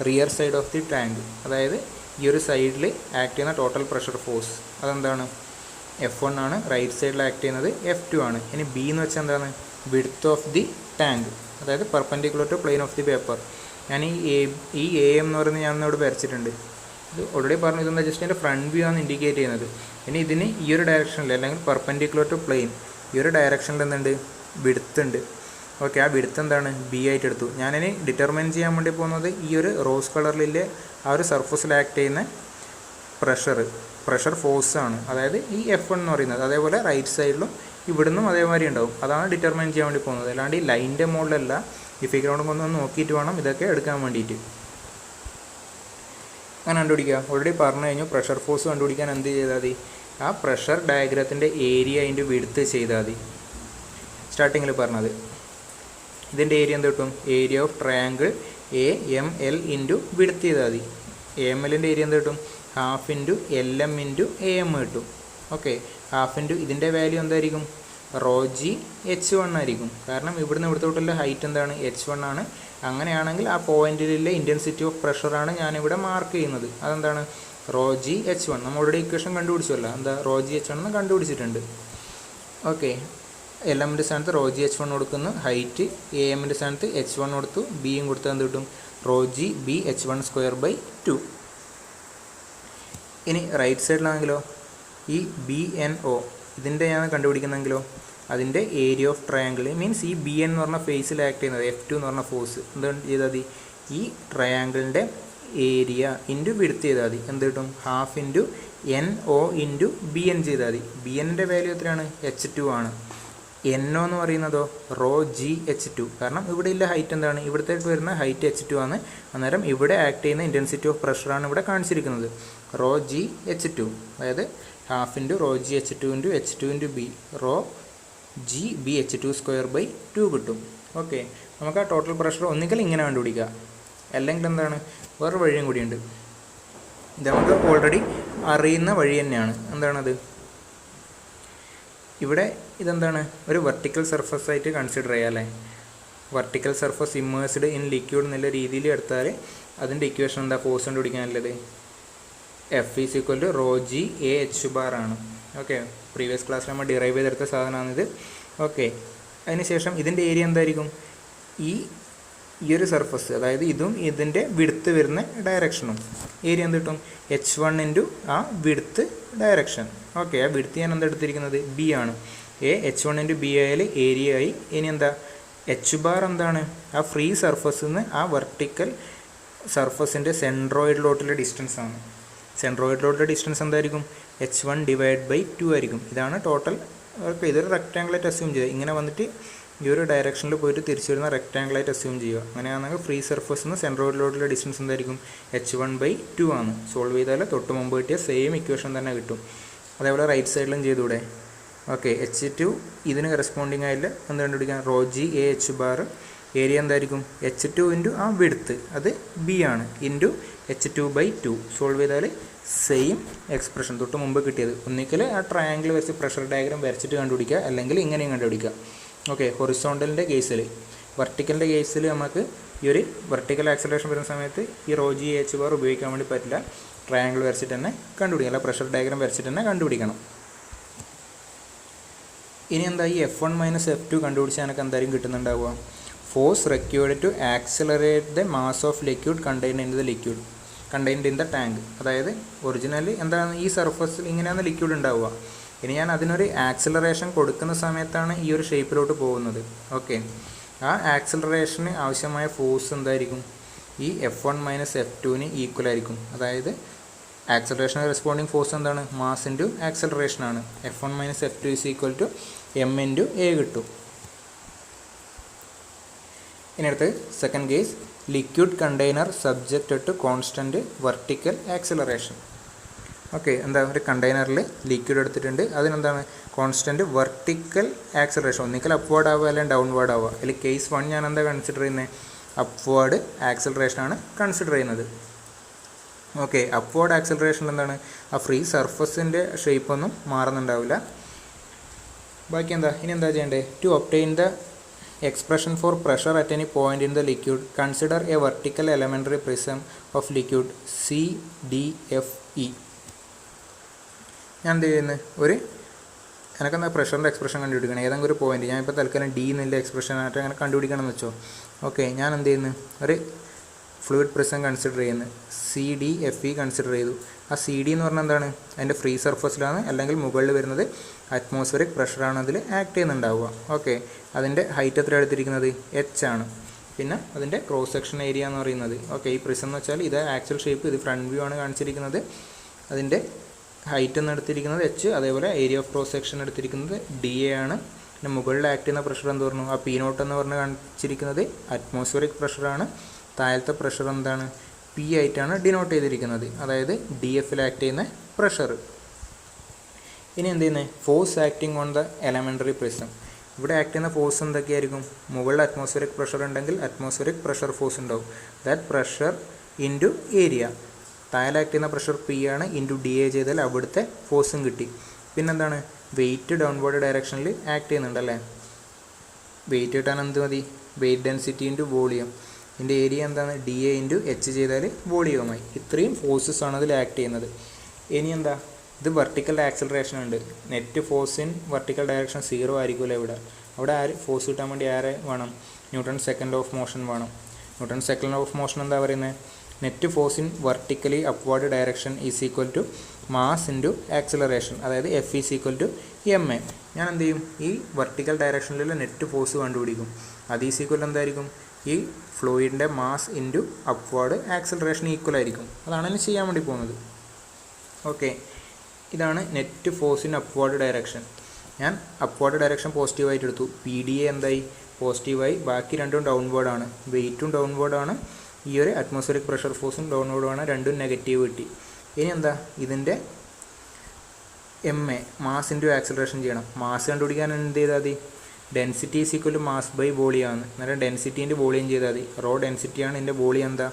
rear side of the tank. അതായത് ഈ ഒരു സൈഡിൽ ആക്ട് ചെയ്യുന്ന ടോട്ടൽ പ്രഷർ ഫോഴ്സ് അതെന്താണ്, F1 ആണ്. റൈറ്റ് സൈഡിൽ ആക്ട് ചെയ്യുന്നത് F2 ആണ്. ഇനി ബി എന്ന് വെച്ചാൽ എന്താണ്, വിഡ്ത്ത് ഓഫ് ദി ടാങ്ക്, അതായത് perpendicular to plane of the paper. ഞാൻ ഈ എ എം എന്ന് പറയുന്നത് ഞാൻ ഇവിടെ വരച്ചിട്ടുണ്ട്. ഇത് ഓൾറെഡി പറഞ്ഞു, ഇതെന്താ ജസ്റ്റ് എൻ്റെ ഫ്രണ്ട് വ്യൂ ആണ് ഇൻഡിക്കേറ്റ് ചെയ്യുന്നത്. ഇനി ഇതിന് ഈ ഒരു ഡയറക്ഷനിൽ അല്ലെങ്കിൽ പെർപെൻഡിക്കുലർ ടു പ്ലെയിൻ ഈ ഒരു ഡയറക്ഷനിൽ എന്തുണ്ട്, വിഡ്ത്ത് ഉണ്ട്. ഓക്കെ, ആ വിഡ്ത്ത് എന്താണ്, ബി ആയിട്ട് എടുത്തു. ഞാനിനി ഡിറ്റർമൈൻ ചെയ്യാൻ വേണ്ടി പോകുന്നത് ഈ ഒരു റോസ് കളറിലെ ആ ഒരു സർഫസിൽ ആക്ട് ചെയ്യുന്ന പ്രഷർ ഫോഴ്സ് ആണ്. അതായത് ഈ F1 എന്ന് പറയുന്നത്. അതേപോലെ റൈറ്റ് സൈഡിലും ഇവിടുന്നും അതേമാതിരി ഉണ്ടാവും. അതാണ് ഡിറ്റർമൈൻ ചെയ്യാൻ വേണ്ടി പോകുന്നത്. അല്ലാണ്ട് ഈ ലൈൻ്റെ മുകളിലല്ല. ഈ ഫിഗറോടും ഒന്ന് നോക്കിയിട്ട് വേണം ഇതൊക്കെ എടുക്കാൻ വേണ്ടിയിട്ട്. അങ്ങനെ കണ്ടുപിടിക്കുക. ഓൾറെഡി പറഞ്ഞു കഴിഞ്ഞു, പ്രഷർ ഫോഴ്സ് കണ്ടുപിടിക്കാൻ എന്ത് ചെയ്താൽ മതി, ആ പ്രഷർ ഡയഗ്രത്തിൻ്റെ ഏരിയ അതിൻ്റെ വിഡ്ത്ത് ചെയ്താൽ മതി. സ്റ്റാർട്ടിങ്ങിൽ പറഞ്ഞത് ഇതിൻ്റെ ഏരിയ എന്ത് കിട്ടും, area of triangle AML into width ചെയ്താൽ മതി. AMLൻ്റെ ഏരിയ എന്ത് കിട്ടും, half into LM into AM കിട്ടും. ഓക്കെ, ഹാഫ് ഇൻറ്റു ഇതിൻ്റെ വാല്യൂ എന്തായിരിക്കും, റോ ജി H1 ആയിരിക്കും. കാരണം ഇവിടുന്ന് ഇവിടത്തോട്ടുള്ള ഹൈറ്റ് എന്താണ്? H1 ആണ്. അങ്ങനെയാണെങ്കിൽ ആ പോയിന്റിലെ ഇൻറ്റൻസിറ്റി ഓഫ് പ്രഷറാണ് ഞാനിവിടെ മാർക്ക് ചെയ്യുന്നത്. അതെന്താണ്? Raw G H1. നമ്മൾ ഓൾറെഡി ഇക്വേഷൻ കണ്ടുപിടിച്ചല്ലോ. എന്താ? റോ ജി H1 എന്ന് കണ്ടുപിടിച്ചിട്ടുണ്ട്. ഓക്കെ, എൽ എമ്മിൻ്റെ സ്ഥാനത്ത് റോ ജി H1 കൊടുക്കുന്നു. ഹൈറ്റ് എ എമ്മിൻ്റെ സ്ഥാനത്ത് H1 കൊടുത്തു. ബിയും കൊടുത്താൽ എന്ത് കിട്ടും? Raw G B H1² 2. ഇനി റൈറ്റ് സൈഡിലാണെങ്കിലോ ഈ BNO ഇതിൻ്റെ ഞാൻ കണ്ടുപിടിക്കുന്നെങ്കിലോ അതിൻ്റെ ഏരിയ ഓഫ് ട്രയാങ്കിൾ മീൻസ് ഈ BN എന്ന് പറഞ്ഞ ഫേസിൽ ആക്ട് ചെയ്യുന്നത് F2 എന്ന് പറഞ്ഞ ഫോഴ്സ് എന്താണ് ചെയ്താൽ മതി? ഈ ട്രയാങ്കിളിൻ്റെ ഏരിയ ഇൻറ്റു വിഡ്ത്ത് ചെയ്താൽ മതി. എന്ത് കിട്ടും? Half into NO into BN ചെയ്താൽ മതി. BNൻ്റെ വാല്യൂ എത്രയാണ്? H2 ആണ്. NO എന്ന് പറയുന്നതോ റോ ജി H2. കാരണം ഇവിടെ ഉള്ള ഹൈറ്റ് എന്താണ്? ഇവിടത്തേക്ക് വരുന്ന ഹൈറ്റ് H2 ആണ്. അന്നേരം ഇവിടെ ആക്ട് ചെയ്യുന്ന ഇൻറ്റൻസിറ്റി ഓഫ് പ്രഷറാണ് ഇവിടെ കാണിച്ചിരിക്കുന്നത്. റോ ജി H2, അതായത് half into raw G H2 into H2 into B, raw G B H2² 2 കിട്ടും. ഓക്കെ, നമുക്ക് ആ ടോട്ടൽ പ്രഷർ ഒന്നിക്കൽ ഇങ്ങനെ കണ്ടുപിടിക്കുക. അല്ലെങ്കിൽ എന്താണ്? വേറെ വഴിയും കൂടിയുണ്ട്. ഇത് നമുക്ക് ഓൾറെഡി അറിയുന്ന വഴി തന്നെയാണ്. എന്താണത്? ഇവിടെ ഇതെന്താണ്? ഒരു വെർട്ടിക്കൽ സർഫസ് ആയിട്ട് കൺസിഡർ ചെയ്യാം അല്ലേ? Vertical surface immersed in liquid എന്നുള്ള രീതിയിൽ എടുത്താൽ അതിൻ്റെ ഇക്വേഷൻ എന്താ? ഫോഴ്സ് കണ്ടുപിടിക്കാനുള്ളത് F = rho g AH bar ആണ്. ഓക്കെ, പ്രീവിയസ് ക്ലാസ്സിൽ നമ്മൾ ഡിറൈവ് ചെയ്തെടുത്ത സാധനമാണിത്. ഓക്കെ, അതിനുശേഷം ഇതിൻ്റെ ഏരിയ എന്തായിരിക്കും? ഈ ഒരു സർഫസ്, അതായത് ഇതും ഇതിൻ്റെ വിഡ്ത്ത് വരുന്ന ഡയറക്ഷനും ഏരിയ എന്ത് കിട്ടും? H1 ഇൻറ്റു ആ വിഡ്ത്ത് ഡയറക്ഷൻ. ഓക്കെ, ആ വിഡ്ത്ത് ഞാൻ എന്താ എടുത്തിരിക്കുന്നത്? B ആണ്. H1 ഇൻറ്റു B ആയാൽ ഏരിയ ആയി. ഇനി എന്താ? H ബാർ എന്താണ്? ആ ഫ്രീ സർഫസിൽ നിന്ന് ആ വെർട്ടിക്കൽ സർഫസിൻ്റെ സെൻട്രോയിഡിലോട്ടുള്ള ഡിസ്റ്റൻസ് ആണ്. സെൻട്രോയിഡിലോട്ടുള്ള ഡിസ്റ്റൻസ് എന്തായിരിക്കും? H1/2 ആയിരിക്കും. ഇതാണ് ടോട്ടൽ. ഓക്കെ, ഇതൊരു റെക്റ്റാങ്കിളായിട്ട് അസ്യൂം ചെയ്യുക. ഇങ്ങനെ വന്നിട്ട് ഈ ഒരു ഡയറക്ഷനിൽ പോയിട്ട് തിരിച്ചു വരുന്ന റെക്റ്റാങ്കിളായിട്ട് അസ്യൂം ചെയ്യുക. അങ്ങനെയാണെങ്കിൽ ഫ്രീ സർഫസിൽ നിന്ന് സെൻട്രോയിഡിലോട്ടുള്ള ഡിസ്റ്റൻസ് എന്തായിരിക്കും? H1/2 ആണ്. സോൾവ് ചെയ്താൽ തൊട്ട് മുമ്പ് കിട്ടിയ സെയിം ഇക്വേഷൻ തന്നെ കിട്ടും. അതേപോലെ റൈറ്റ് സൈഡിലും ചെയ്തുകൂടെ? ഓക്കെ, H2 ഇതിന് കറസ്പോണ്ടിങ് ആയിട്ട് എന്ത് കണ്ടുപിടിക്കാം? Raw g AH bar area എന്തായിരിക്കും? H2 ഇൻറ്റു ആ വിഡ്ത്ത്, അത് B ആണ്, ഇൻറ്റു H2/2. സോൾവ് ചെയ്താൽ സെയിം എക്സ്പ്രഷൻ തൊട്ട് മുമ്പ് കിട്ടിയത്. ഒന്നിക്കൽ ആ ട്രയാങ്കിൾ വെച്ച് പ്രഷർ ഡയഗ്രാം വരച്ചിട്ട് കണ്ടുപിടിക്കുക, അല്ലെങ്കിൽ ഇങ്ങനെയും കണ്ടുപിടിക്കുക. ഓക്കെ, ഹൊറിസോണ്ടലിൻ്റെ കേസിൽ. വെർട്ടിക്കലിൻ്റെ കേസിൽ നമുക്ക് ഈ ഒരു വെർട്ടിക്കൽ ആക്സലറേഷൻ വരുന്ന സമയത്ത് ഈ റോ ജി AH ബാർ ഉപയോഗിക്കാൻ വേണ്ടി പറ്റില്ല. ട്രയാങ്കിൾ വരച്ചിട്ട് തന്നെ കണ്ടുപിടിക്കണം, അല്ല പ്രഷർ ഡയഗ്രാം വരച്ചിട്ട് തന്നെ കണ്ടുപിടിക്കണം. ഇനി എന്താ? ഈ F1 - F2 കണ്ടുപിടിച്ചാൽ എനിക്ക് എന്തായാലും കിട്ടുന്നുണ്ടാവുക? Force required to accelerate the mass of liquid contained in the tank. അതായത് ഒറിജിനലി എന്താണ്? ഈ സർഫസിൽ ഇങ്ങനെയാണ് ലിക്വിഡ് ഉണ്ടാവുക. ഇനി ഞാൻ അതിനൊരു ആക്സിലറേഷൻ കൊടുക്കുന്ന സമയത്താണ് ഈ ഒരു ഷേപ്പിലോട്ട് പോകുന്നത്. ഓക്കെ, ആ ആക്സിലറേഷന് ആവശ്യമായ ഫോഴ്സ് എന്തായിരിക്കും? ഈ F1 - F2 ഈക്വൽ ആയിരിക്കും. അതായത് ആക്സിലറേഷൻ റെസ്പോണ്ടിങ് ഫോഴ്സ് എന്താണ്? മാസ് ഇൻറ്റു ആക്സിലറേഷൻ ആണ്. F1 - F2 = m into a കിട്ടും. ഇനി അടുത്ത് second case, liquid container subjected to constant vertical acceleration. Okay, എന്താ? ഒരു കണ്ടെയ്നറിൽ ലിക്വിഡ് എടുത്തിട്ടുണ്ട്, അതിനെന്താണ്? Constant vertical acceleration. ഒന്നിക്കൽ അപ്വേർഡ് ആവുക അല്ലെങ്കിൽ ഡൗൺവേർഡ് ആവുക. അതിൽ കേസ് 1 ഞാൻ എന്താ കൺസിഡർ ചെയ്യുന്നത്? അപ്വേർഡ് ആക്സിലറേഷനാണ് കൺസിഡർ ചെയ്യുന്നത്. ഓക്കെ, അപ്വേർഡ് ആക്സിലറേഷൻ എന്താണ്? ആ ഫ്രീ സർഫസിൻ്റെ ഷേപ്പൊന്നും മാറുന്നുണ്ടാവില്ല. ബാക്കി എന്താ? ഇനി എന്താ ചെയ്യേണ്ടത്? To obtain the expression for pressure at any point in the liquid, consider a vertical elementary prism of liquid CDFE. ഞാൻ എന്ത് ചെയ്യുന്നത്? എനിക്കെന്താ പ്രഷറിൻ്റെ എക്സ്പ്രഷൻ കണ്ടുപിടിക്കണം. ഏതെങ്കിലും ഒരു പോയിന്റ്, ഞാൻ ഇപ്പോൾ തൽക്കാലം D എന്നുള്ള എക്സ്പ്രഷനായിട്ട് അങ്ങനെ കണ്ടുപിടിക്കണം എന്ന് വെച്ചോ. ഓക്കെ, ഞാൻ എന്ത് ചെയ്യുന്നു? ഒരു ഫ്ലൂയിഡ് പ്രിസം കൺസിഡർ ചെയ്യുന്നത് CDFE കൺസിഡർ ചെയ്തു. ആ CD എന്ന് പറഞ്ഞാൽ എന്താണ്? അതിൻ്റെ ഫ്രീ സർഫസിലാണ്, അല്ലെങ്കിൽ മുകളിൽ വരുന്നത് അറ്റ്മോസ്ഫിയറിക് പ്രഷറാണ് അതിൽ ആക്ട് ചെയ്യുന്നുണ്ടാവുക. ഓക്കെ, അതിൻ്റെ ഹൈറ്റ് എത്ര എടുത്തിരിക്കുന്നത്? H ആണ്. പിന്നെ അതിൻ്റെ ക്രോസ് സെക്ഷൻ ഏരിയ എന്ന് പറയുന്നത്. ഓക്കെ, ഈ പ്രിസം എന്ന് വെച്ചാൽ ഇത് ആക്ച്വൽ ഷേപ്പ്, ഇത് ഫ്രണ്ട് വ്യൂ ആണ് കാണിച്ചിരിക്കുന്നത്. അതിൻ്റെ ഹൈറ്റ് എന്ന് എടുത്തിരിക്കുന്നത് H, അതേപോലെ ഏരിയ ഓഫ് ക്രോസ് സെക്ഷൻ എടുത്തിരിക്കുന്നത് DA ആണ്. പിന്നെ മുകളിൽ ആക്ട് ചെയ്യുന്ന പ്രഷർ എന്ത് പറഞ്ഞു? ആ P0 എന്ന് പറഞ്ഞ് കാണിച്ചിരിക്കുന്നത് അറ്റ്മോസ്ഫിയറിക് പ്രഷറാണ്. താഴത്തെ പ്രഷർ എന്താണ്? P ആയിട്ടാണ് ഡിനോട്ട് ചെയ്തിരിക്കുന്നത്, അതായത് DFൽ ആക്ട് ചെയ്യുന്ന പ്രഷർ. ഇനി എന്ത് ചെയ്യുന്നത്? Force acting on the elementary prism. ഇവിടെ ആക്ട് ചെയ്യുന്ന ഫോഴ്സ് എന്തൊക്കെയായിരിക്കും? മുകളിൽ അറ്റ്മോസ്ഫിയറിക് പ്രഷർ ഉണ്ടെങ്കിൽ അറ്റ്മോസ്ഫിയറിക് പ്രഷർ ഫോഴ്സ് ഉണ്ടാവും, ദാറ്റ് പ്രഷർ ഇൻറ്റു ഏരിയ. താഴെ ആക്ട് ചെയ്യുന്ന പ്രഷർ P ആണ്, ഇൻറ്റു DA ചെയ്താൽ അവിടുത്തെ ഫോഴ്സും കിട്ടി. പിന്നെന്താണ്? വെയിറ്റ് ഡൗൺവേർഡ് ഡയറക്ഷനിൽ ആക്ട് ചെയ്യുന്നുണ്ടല്ലേ. വെയിറ്റ് കിട്ടാൻ എന്ത് മതി? Weight density into volume. ഇതിൻ്റെ ഏരിയ എന്താണ്? DA ഇൻറ്റു H ചെയ്താൽ വോളിയവുമായി. ഇത്രയും ഫോഴ്സസ് ആണ് അതിൽ ആക്ട് ചെയ്യുന്നത്. ഇനി എന്താ? ഇത് വെർട്ടിക്കൽ ആക്സിലറേഷൻ ഉണ്ട്. Net force in vertical direction 0 ആയിരിക്കുമല്ലോ ഇവിടെ. അവിടെ ഫോഴ്സ് കിട്ടാൻ വേണ്ടി ആരെ വേണം? Newton second law of motion വേണം. Newton second law of motion എന്താ പറയുന്നത്? Net force in vertically upward direction is equal to mass into acceleration, അതായത് F is equal to ma. ഞാൻ എന്ത് ചെയ്യും? ഈ വെർട്ടിക്കൽ ഡയറക്ഷനിലുള്ള നെറ്റ് ഫോഴ്സ് കണ്ടുപിടിക്കും. അത് ഈസ് ഈക്വൽ എന്തായിരിക്കും? ഈ ഫ്ലൂയിഡിൻ്റെ mass into upward acceleration equal ആയിരിക്കും. അതാണ് ഇനി ചെയ്യാൻ വേണ്ടി പോകുന്നത്. ഓക്കെ, ഇതാണ് net force in upward direction. ഞാൻ അപ്വേർഡ് ഡയറക്ഷൻ പോസിറ്റീവായിട്ട് എടുത്തു. PDA എന്തായി? പോസിറ്റീവായി. ബാക്കി രണ്ടും ഡൗൺവേർഡാണ്. വെയിറ്റും ഡൗൺവേർഡാണ്. ഈ ഒരു അറ്റ്മോസ്ഫിയറിക് പ്രഷർ ഫോഴ്സും ഡൗൺവേർഡാണ്. രണ്ടും നെഗറ്റീവ് കിട്ടി. ഇനി എന്താ? ഇതിൻ്റെ ma മാസ് ഇൻറ്റു ആക്സിലറേഷൻ ചെയ്യണം. മാസ് കണ്ടുപിടിക്കാൻ എന്ത് ചെയ്താൽ മതി? Density is equal to mass by volume ആണ്. അന്നേരം ഡെൻസിറ്റീൻ്റെ വോളിയം ചെയ്താൽ മതി. റോ ഡെൻസിറ്റിയാണ്. ഇതിൻ്റെ വോളിയം എന്താ?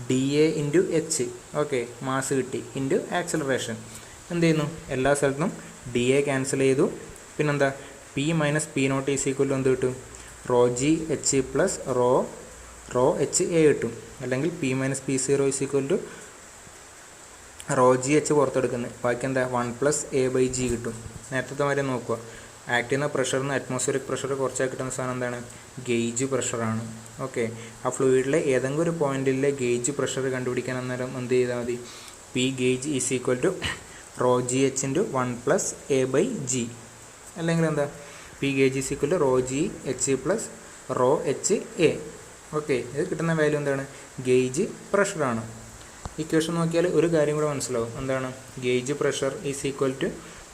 DA into H. ഓക്കെ, മാസ് കിട്ടി ഇൻറ്റു ആക്സിലറേഷൻ. എന്ത് ചെയ്യുന്നു? എല്ലാ സ്ഥലത്തും DA ക്യാൻസൽ ചെയ്തു. പിന്നെന്താ? P minus P0 is equal to എന്ത് കിട്ടും? ρg(h) പ്ലസ് ρh(a) കിട്ടും. അല്ലെങ്കിൽ P minus P0 is equal to ρgh പുറത്തെടുക്കുന്നത്. ബാക്കി എന്താ? 1+a/g കിട്ടും. നേരത്തെ വരെ നോക്കുക. ആക്ട് ചെയ്യുന്ന പ്രഷറിൽ നിന്ന് അറ്റ്മോസ്ഫിയറിക് പ്രഷർ കുറച്ചാൽ കിട്ടുന്ന സാധനം എന്താണ്? ഗേജ് പ്രഷറാണ്. ഓക്കെ, ആ ഫ്ലൂയിഡിലെ ഏതെങ്കിലും ഒരു പോയിന്റിലെ ഗേജ് പ്രഷർ കണ്ടുപിടിക്കാൻ അന്നേരം എന്ത് ചെയ്താൽ മതി? P gauge is equal to ρgh into 1+a/g. അല്ലെങ്കിൽ എന്താ? P gauge is equal to ρgh plus ρha. Okay, ഇത് കിട്ടുന്ന വാല്യൂ എന്താണ്? ഗേജ് പ്രഷറാണ്. ഇക്വേഷൻ നോക്കിയാൽ ഒരു കാര്യം കൂടെ മനസ്സിലാവും. എന്താണ്? Gauge pressure is equal to,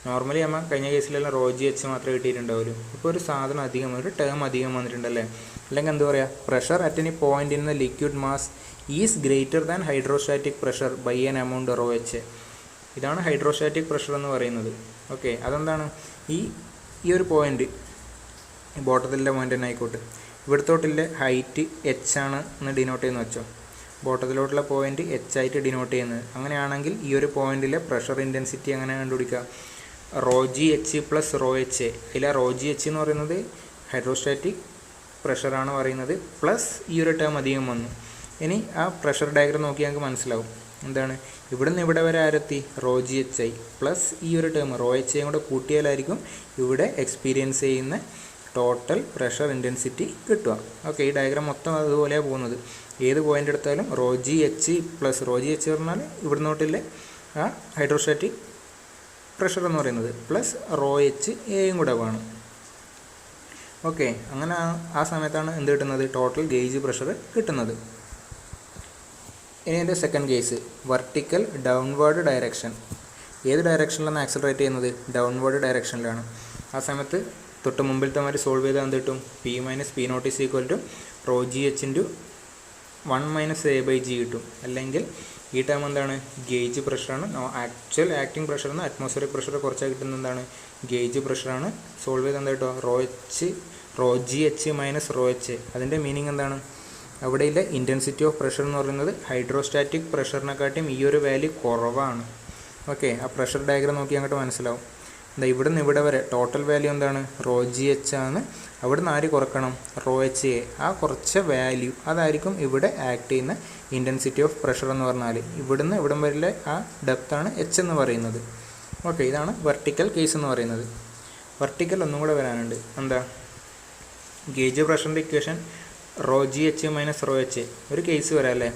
normally നമ്മൾ കഴിഞ്ഞ കേസിലെല്ലാം ρgh മാത്രമേ കിട്ടിയിട്ടുണ്ടാവുള്ളൂ. ഇപ്പോൾ ഒരു സാധനം അധികം, ഒരു ടേം അധികം വന്നിട്ടുണ്ടല്ലേ. അല്ലെങ്കിൽ എന്താ പറയുക? Pressure at any point in the liquid mass is greater than hydrostatic pressure by an amount ρh. ഇതാണ് ഹൈഡ്രോസ്റ്റാറ്റിക് പ്രഷർ എന്ന് പറയുന്നത്. ഓക്കെ, അതെന്താണ്? ഈ ഒരു പോയിന്റ്, ബോട്ടത്തിലെ പോയിന്റ് തന്നെ ആയിക്കോട്ടെ, ഇവിടത്തോട്ടിലെ ഹൈറ്റ് h ആണ് എന്ന് ഡിനോട്ട് ചെയ്യുന്ന വെച്ചോ. ബോട്ടത്തിലോട്ടുള്ള പോയിന്റ് h ആയിട്ട് ഡിനോട്ട് ചെയ്യുന്നത്. അങ്ങനെയാണെങ്കിൽ ഈ ഒരു പോയിന്റിലെ പ്രഷർ ഇൻറ്റൻസിറ്റി എങ്ങനെ കണ്ടുപിടിക്കുക? ρgh plus ρha. അതിൽ ρgh എന്ന് പറയുന്നത് ഹൈഡ്രോസ്റ്റാറ്റിക് പ്രഷറാണ് പറയുന്നത്. പ്ലസ് ഈ ഒരു ടേം അധികം വന്നു. ഇനി ആ പ്രഷർ ഡയഗ്രം നോക്കി ഞങ്ങൾക്ക് മനസ്സിലാവും. എന്താണ്? ഇവിടുന്ന് ഇവിടെ വരെ ആരെത്തി? ρgh പ്ലസ് ഈ ഒരു ടേം ρha കൂടെ കൂട്ടിയാലായിരിക്കും ഇവിടെ എക്സ്പീരിയൻസ് ചെയ്യുന്ന ടോട്ടൽ പ്രഷർ ഇൻറ്റൻസിറ്റി കിട്ടുക. ഓക്കെ, ഈ ഡയഗ്രാം മൊത്തം അതുപോലെയാണ് പോകുന്നത്. ഏത് പോയിൻ്റ് എടുത്താലും ρgh പ്ലസ് ρgh പറഞ്ഞാൽ ഇവിടുന്നോട്ടില്ലേ ആ ഹൈഡ്രോസ്റ്റാറ്റിക് പ്രഷർ എന്ന് പറയുന്നത് പ്ലസ് ρha കൂടെ വേണം. ഓക്കെ, അങ്ങനെ ആ സമയത്താണ് എന്ത് കിട്ടുന്നത്? ടോട്ടൽ ഗേജ് പ്രഷർ കിട്ടുന്നത്. ഇനി എൻ്റെ second case, vertical downward direction. ഏത് ഡയറക്ഷനിലാണ് ആക്സിലറേറ്റ് ചെയ്യുന്നത്? ഡൗൺവേർഡ് ഡയറക്ഷനിലാണ്. ആ സമയത്ത് തൊട്ട് മുമ്പിലത്തെ മാതിരി സോൾവ് ചെയ്താൽ എന്ത് കിട്ടും? P minus P0 is equal to ρgh into 1-a/g കിട്ടും. അല്ലെങ്കിൽ ഈ ടൈം എന്താണ്? ഗേജ് പ്രഷറാണ്. ആക്ച്വൽ ആക്ടിങ് പ്രഷറിൽ നിന്ന് അറ്റ്മോസ്ഫിയറിക് പ്രഷർ കുറച്ചാൽ കിട്ടുന്നത് എന്താണ്? ഗേജ് പ്രഷറാണ്. സോൾവ് ചെയ്ത് എന്താ കിട്ടുക? ρgh minus ρha. അതിൻ്റെ മീനിങ് എന്താണ്? അവിടെയിലെ ഇൻറ്റൻസിറ്റി ഓഫ് പ്രഷർ എന്ന് പറയുന്നത് ഹൈഡ്രോസ്റ്റാറ്റിക് പ്രഷറിനെക്കാട്ടിയും ഈ ഒരു വാല്യൂ കുറവാണ്. ഓക്കെ, ആ പ്രഷർ ഡയഗ്രം നോക്കി അങ്ങോട്ട് മനസ്സിലാവും. എന്താ? ഇവിടെ നിന്ന് ഇവിടെ വരെ ടോട്ടൽ വാല്യൂ എന്താണ്? ρgh ആണ്. അവിടെ നിന്ന് ആര് കുറക്കണം? ρha. ആ കുറച്ച വാല്യൂ അതായിരിക്കും ഇവിടെ ആക്ട് ചെയ്യുന്ന ഇൻറ്റൻസിറ്റി ഓഫ് പ്രഷർ എന്ന് പറഞ്ഞാൽ. ഇവിടുന്ന് ഇവിടം വരെ ആ ഡെപ്താണ് h എന്ന് പറയുന്നത്. ഓക്കെ, ഇതാണ് വെർട്ടിക്കൽ കേസ് എന്ന് പറയുന്നത്. വെർട്ടിക്കൽ ഒന്നും കൂടെ വരാനുണ്ട്. എന്താ? ഗേജ് പ്രഷറിൻ്റെ ഇക്വേഷൻ ρgh മൈനസ് ρha. ഒരു കേസ് വരാം അല്ലേ?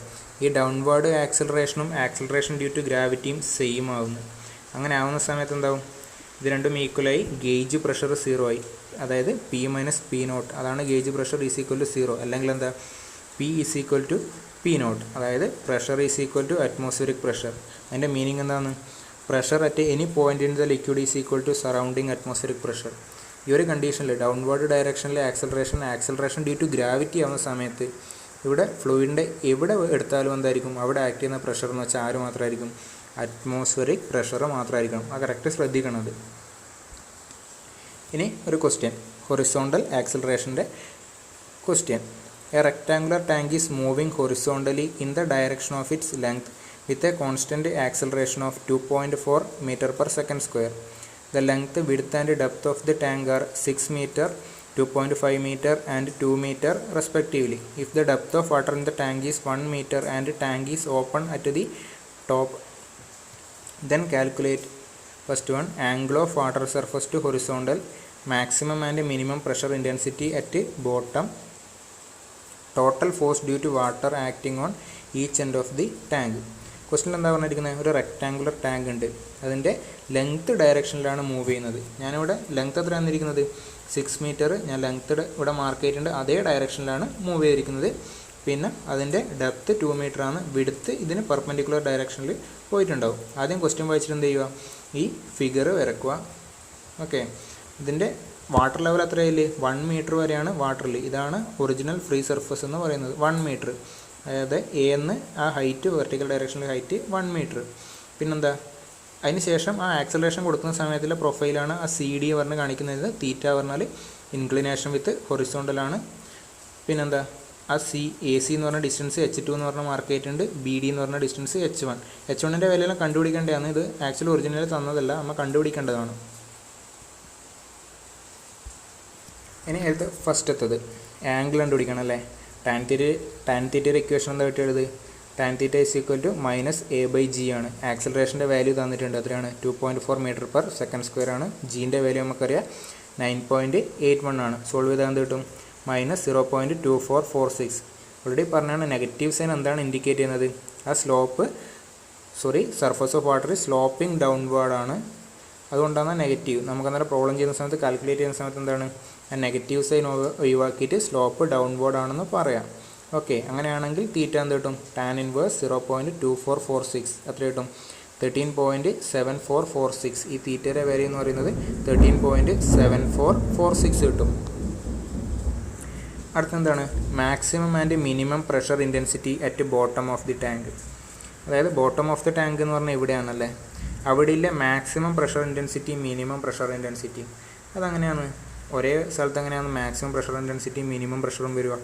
ഈ ഡൗൺവേർഡ് ആക്സിലറേഷനും ആക്സിലറേഷൻ ഡ്യൂ ടു ഗ്രാവിറ്റിയും സെയിം ആവുന്നു. അങ്ങനെ ആവുന്ന സമയത്ത് എന്താവും? ഇത് രണ്ടും ഈക്വലായി. ഗേജ് പ്രഷർ 0 ആയി. അതായത് P മൈനസ് P0. അതാണ് gauge pressure is equal to 0. അല്ലെങ്കിൽ എന്താ? P is equal to P0. അതായത് pressure is equal to atmospheric pressure. അതിൻ്റെ മീനിങ് എന്താണ്? Pressure at any point in the liquid is equal to surrounding atmospheric pressure. ഈ ഒരു കണ്ടീഷനിൽ ഡൗൺവേർഡ് ഡയറക്ഷനിലെ ആക്സിലറേഷൻ ഡ്യൂ ടു ഗ്രാവിറ്റി ആവുന്ന സമയത്ത് ഇവിടെ ഫ്ലൂയിഡിൻ്റെ എവിടെ എടുത്താലും എന്തായിരിക്കും? അവിടെ ആക്ട് ചെയ്യുന്ന പ്രഷർ എന്ന് വെച്ചാൽ ആര് മാത്രമായിരിക്കും? അറ്റ്മോസ്ഫിയറിക് പ്രഷർ മാത്രമായിരിക്കണം. ആ കറക്റ്റ് ശ്രദ്ധിക്കണത്. ഇനി ഒരു ക്വസ്റ്റ്യൻ, ഹൊറിസോണ്ടൽ ആക്സിലറേഷൻ്റെ question. A rectangular tank is moving horizontally in the direction of its length with a constant acceleration of 2.4 meter per second square. The length, width and depth of the tank are 6 meter, 2.5 meter and 2 meter respectively. If the depth of water in the tank is 1 meter and tank is open at the top, then calculate first one, angle of water surface to horizontal, maximum and minimum pressure intensity at bottom, total force due to water acting on each end of the tank. ക്വസ്റ്റിനിൽ എന്താ പറഞ്ഞിരിക്കുന്നത്, ഒരു റെക്റ്റാങ്കുലർ ടാങ്ക് ഉണ്ട്, അതിൻ്റെ ലെങ്ത്ത് ഡയറക്ഷനിലാണ് മൂവ് ചെയ്യുന്നത്. ഞാനിവിടെ ലെങ്ത്ത് എത്ര തന്നിരിക്കുന്നത് 6 മീറ്റർ, ഞാൻ ലെങ്ത്ത് ഇവിടെ മാർക്ക് ചെയ്തിട്ടുണ്ട്, അതേ ഡയറക്ഷനിലാണ് മൂവ് ചെയ്തിരിക്കുന്നത്. പിന്നെ അതിൻ്റെ ഡെപ്ത്ത് 2 മീറ്റർ ആണ്, വിഡ്ത്ത് ഇതിന് പെർപെൻഡിക്കുലർ ഡയറക്ഷനിൽ പോയിട്ടുണ്ടാവും. ആദ്യം ക്വസ്റ്റ്യൻ വായിച്ചിട്ട് എന്ത് ചെയ്യുക, ഈ ഫിഗർ വരക്കുക. ഓക്കെ, ഇതിൻ്റെ വാട്ടർ ലെവൽ എത്രയില്ലേ, 1 മീറ്റർ വരെയാണ് വാട്ടറിൽ. ഇതാണ് ഒറിജിനൽ ഫ്രീ സർഫസ് എന്ന് പറയുന്നത്, 1 മീറ്റർ. അതായത് എ എന്ന് ആ ഹൈറ്റ്, വെർട്ടിക്കൽ ഡയറക്ഷനിൽ ഹൈറ്റ് 1 മീറ്റർ. പിന്നെന്താ, അതിന് ശേഷം ആ ആക്സലറേഷൻ കൊടുക്കുന്ന സമയത്തിലെ പ്രൊഫൈലാണ് ആ സി ഡി പറഞ്ഞ് കാണിക്കുന്നത്. തീറ്റ പറഞ്ഞാൽ ഇൻക്ലിനേഷൻ വിത്ത് ഹൊറിസോണ്ടലാണ്. പിന്നെന്താ, ആ എ സി എന്ന് പറഞ്ഞ ഡിസ്റ്റൻസ് H2 എന്ന് പറഞ്ഞ മാർക്ക് ചെയ്തിട്ടുണ്ട്, ബി ഡി എന്ന് പറഞ്ഞ ഡിസ്റ്റൻസ് H1. H1ൻ്റെ വിലയെല്ലാം കണ്ടുപിടിക്കേണ്ടതാണ്. ഇത് ആക്ച്വലി ഒറിജിനൽ തന്നതല്ല, നമ്മൾ കണ്ടുപിടിക്കേണ്ടതാണ്. ഇനി അടുത്ത ഫസ്റ്റത്തത് ആംഗിൾ കണ്ടുപിടിക്കണം അല്ലേ. ടാൻ തീറ്റയുടെ ഇക്വേഷൻ എന്താ കിട്ടിയത്, tan theta is equal to -a/g ആണ്. ആക്സലറേഷൻ്റെ വാല്യൂ തന്നിട്ടുണ്ട്, എത്രയാണ് 2.4 മീറ്റർ പെർ സെക്കൻഡ് സ്ക്വയർ ആണ്. ജീൻ്റെ വാല്യൂ നമുക്കറിയാം 9.81 ആണ്. സോൾവ് ചെയ്താൽ എന്ത് കിട്ടും, -0.2446. ഓൾറെഡി പറഞ്ഞാണ് നെഗറ്റീവ് സൈൻ എന്താണ് ഇൻഡിക്കേറ്റ് ചെയ്യുന്നത്, ആ surface of water sloping downward ആണ്, അതുകൊണ്ടാണ് നെഗറ്റീവ്. നമുക്ക് അന്നേരം പ്രോബ്ലം ചെയ്യുന്ന സമയത്ത് കാൽക്കുലേറ്റ് ചെയ്യുന്ന സമയത്ത് എന്താണ്, ആ നെഗറ്റീവ് സൈൻ ഒഴിവാക്കിയിട്ട് സ്ലോപ്പ് ഡൗൺവേർഡ് ആണെന്ന് പറയാം. ഓക്കെ, അങ്ങനെയാണെങ്കിൽ തീറ്റ എന്ത് കിട്ടും, ടാൻ ഇൻവേഴ്സ് 0.2446 എത്ര കിട്ടും, 13.7446. ഈ തീറ്റയുടെ വാല്യൂ എന്ന് പറയുന്നത് 13.7446 കിട്ടും. അടുത്തെന്താണ്, maximum and minimum pressure intensity at bottom of the tank. അതായത് ബോട്ടം ഓഫ് ദി ടാങ്ക് എന്ന് പറഞ്ഞാൽ ഇവിടെയാണല്ലേ, അവിടെയില്ല maximum pressure intensity, minimum pressure intensity. അതങ്ങനെയാണ്, ഒരേ സ്ഥലത്ത് എങ്ങനെയാണ് മാക്സിമം പ്രഷർ ഇൻറ്റൻസിറ്റി മിനിമം പ്രഷറും വരിക.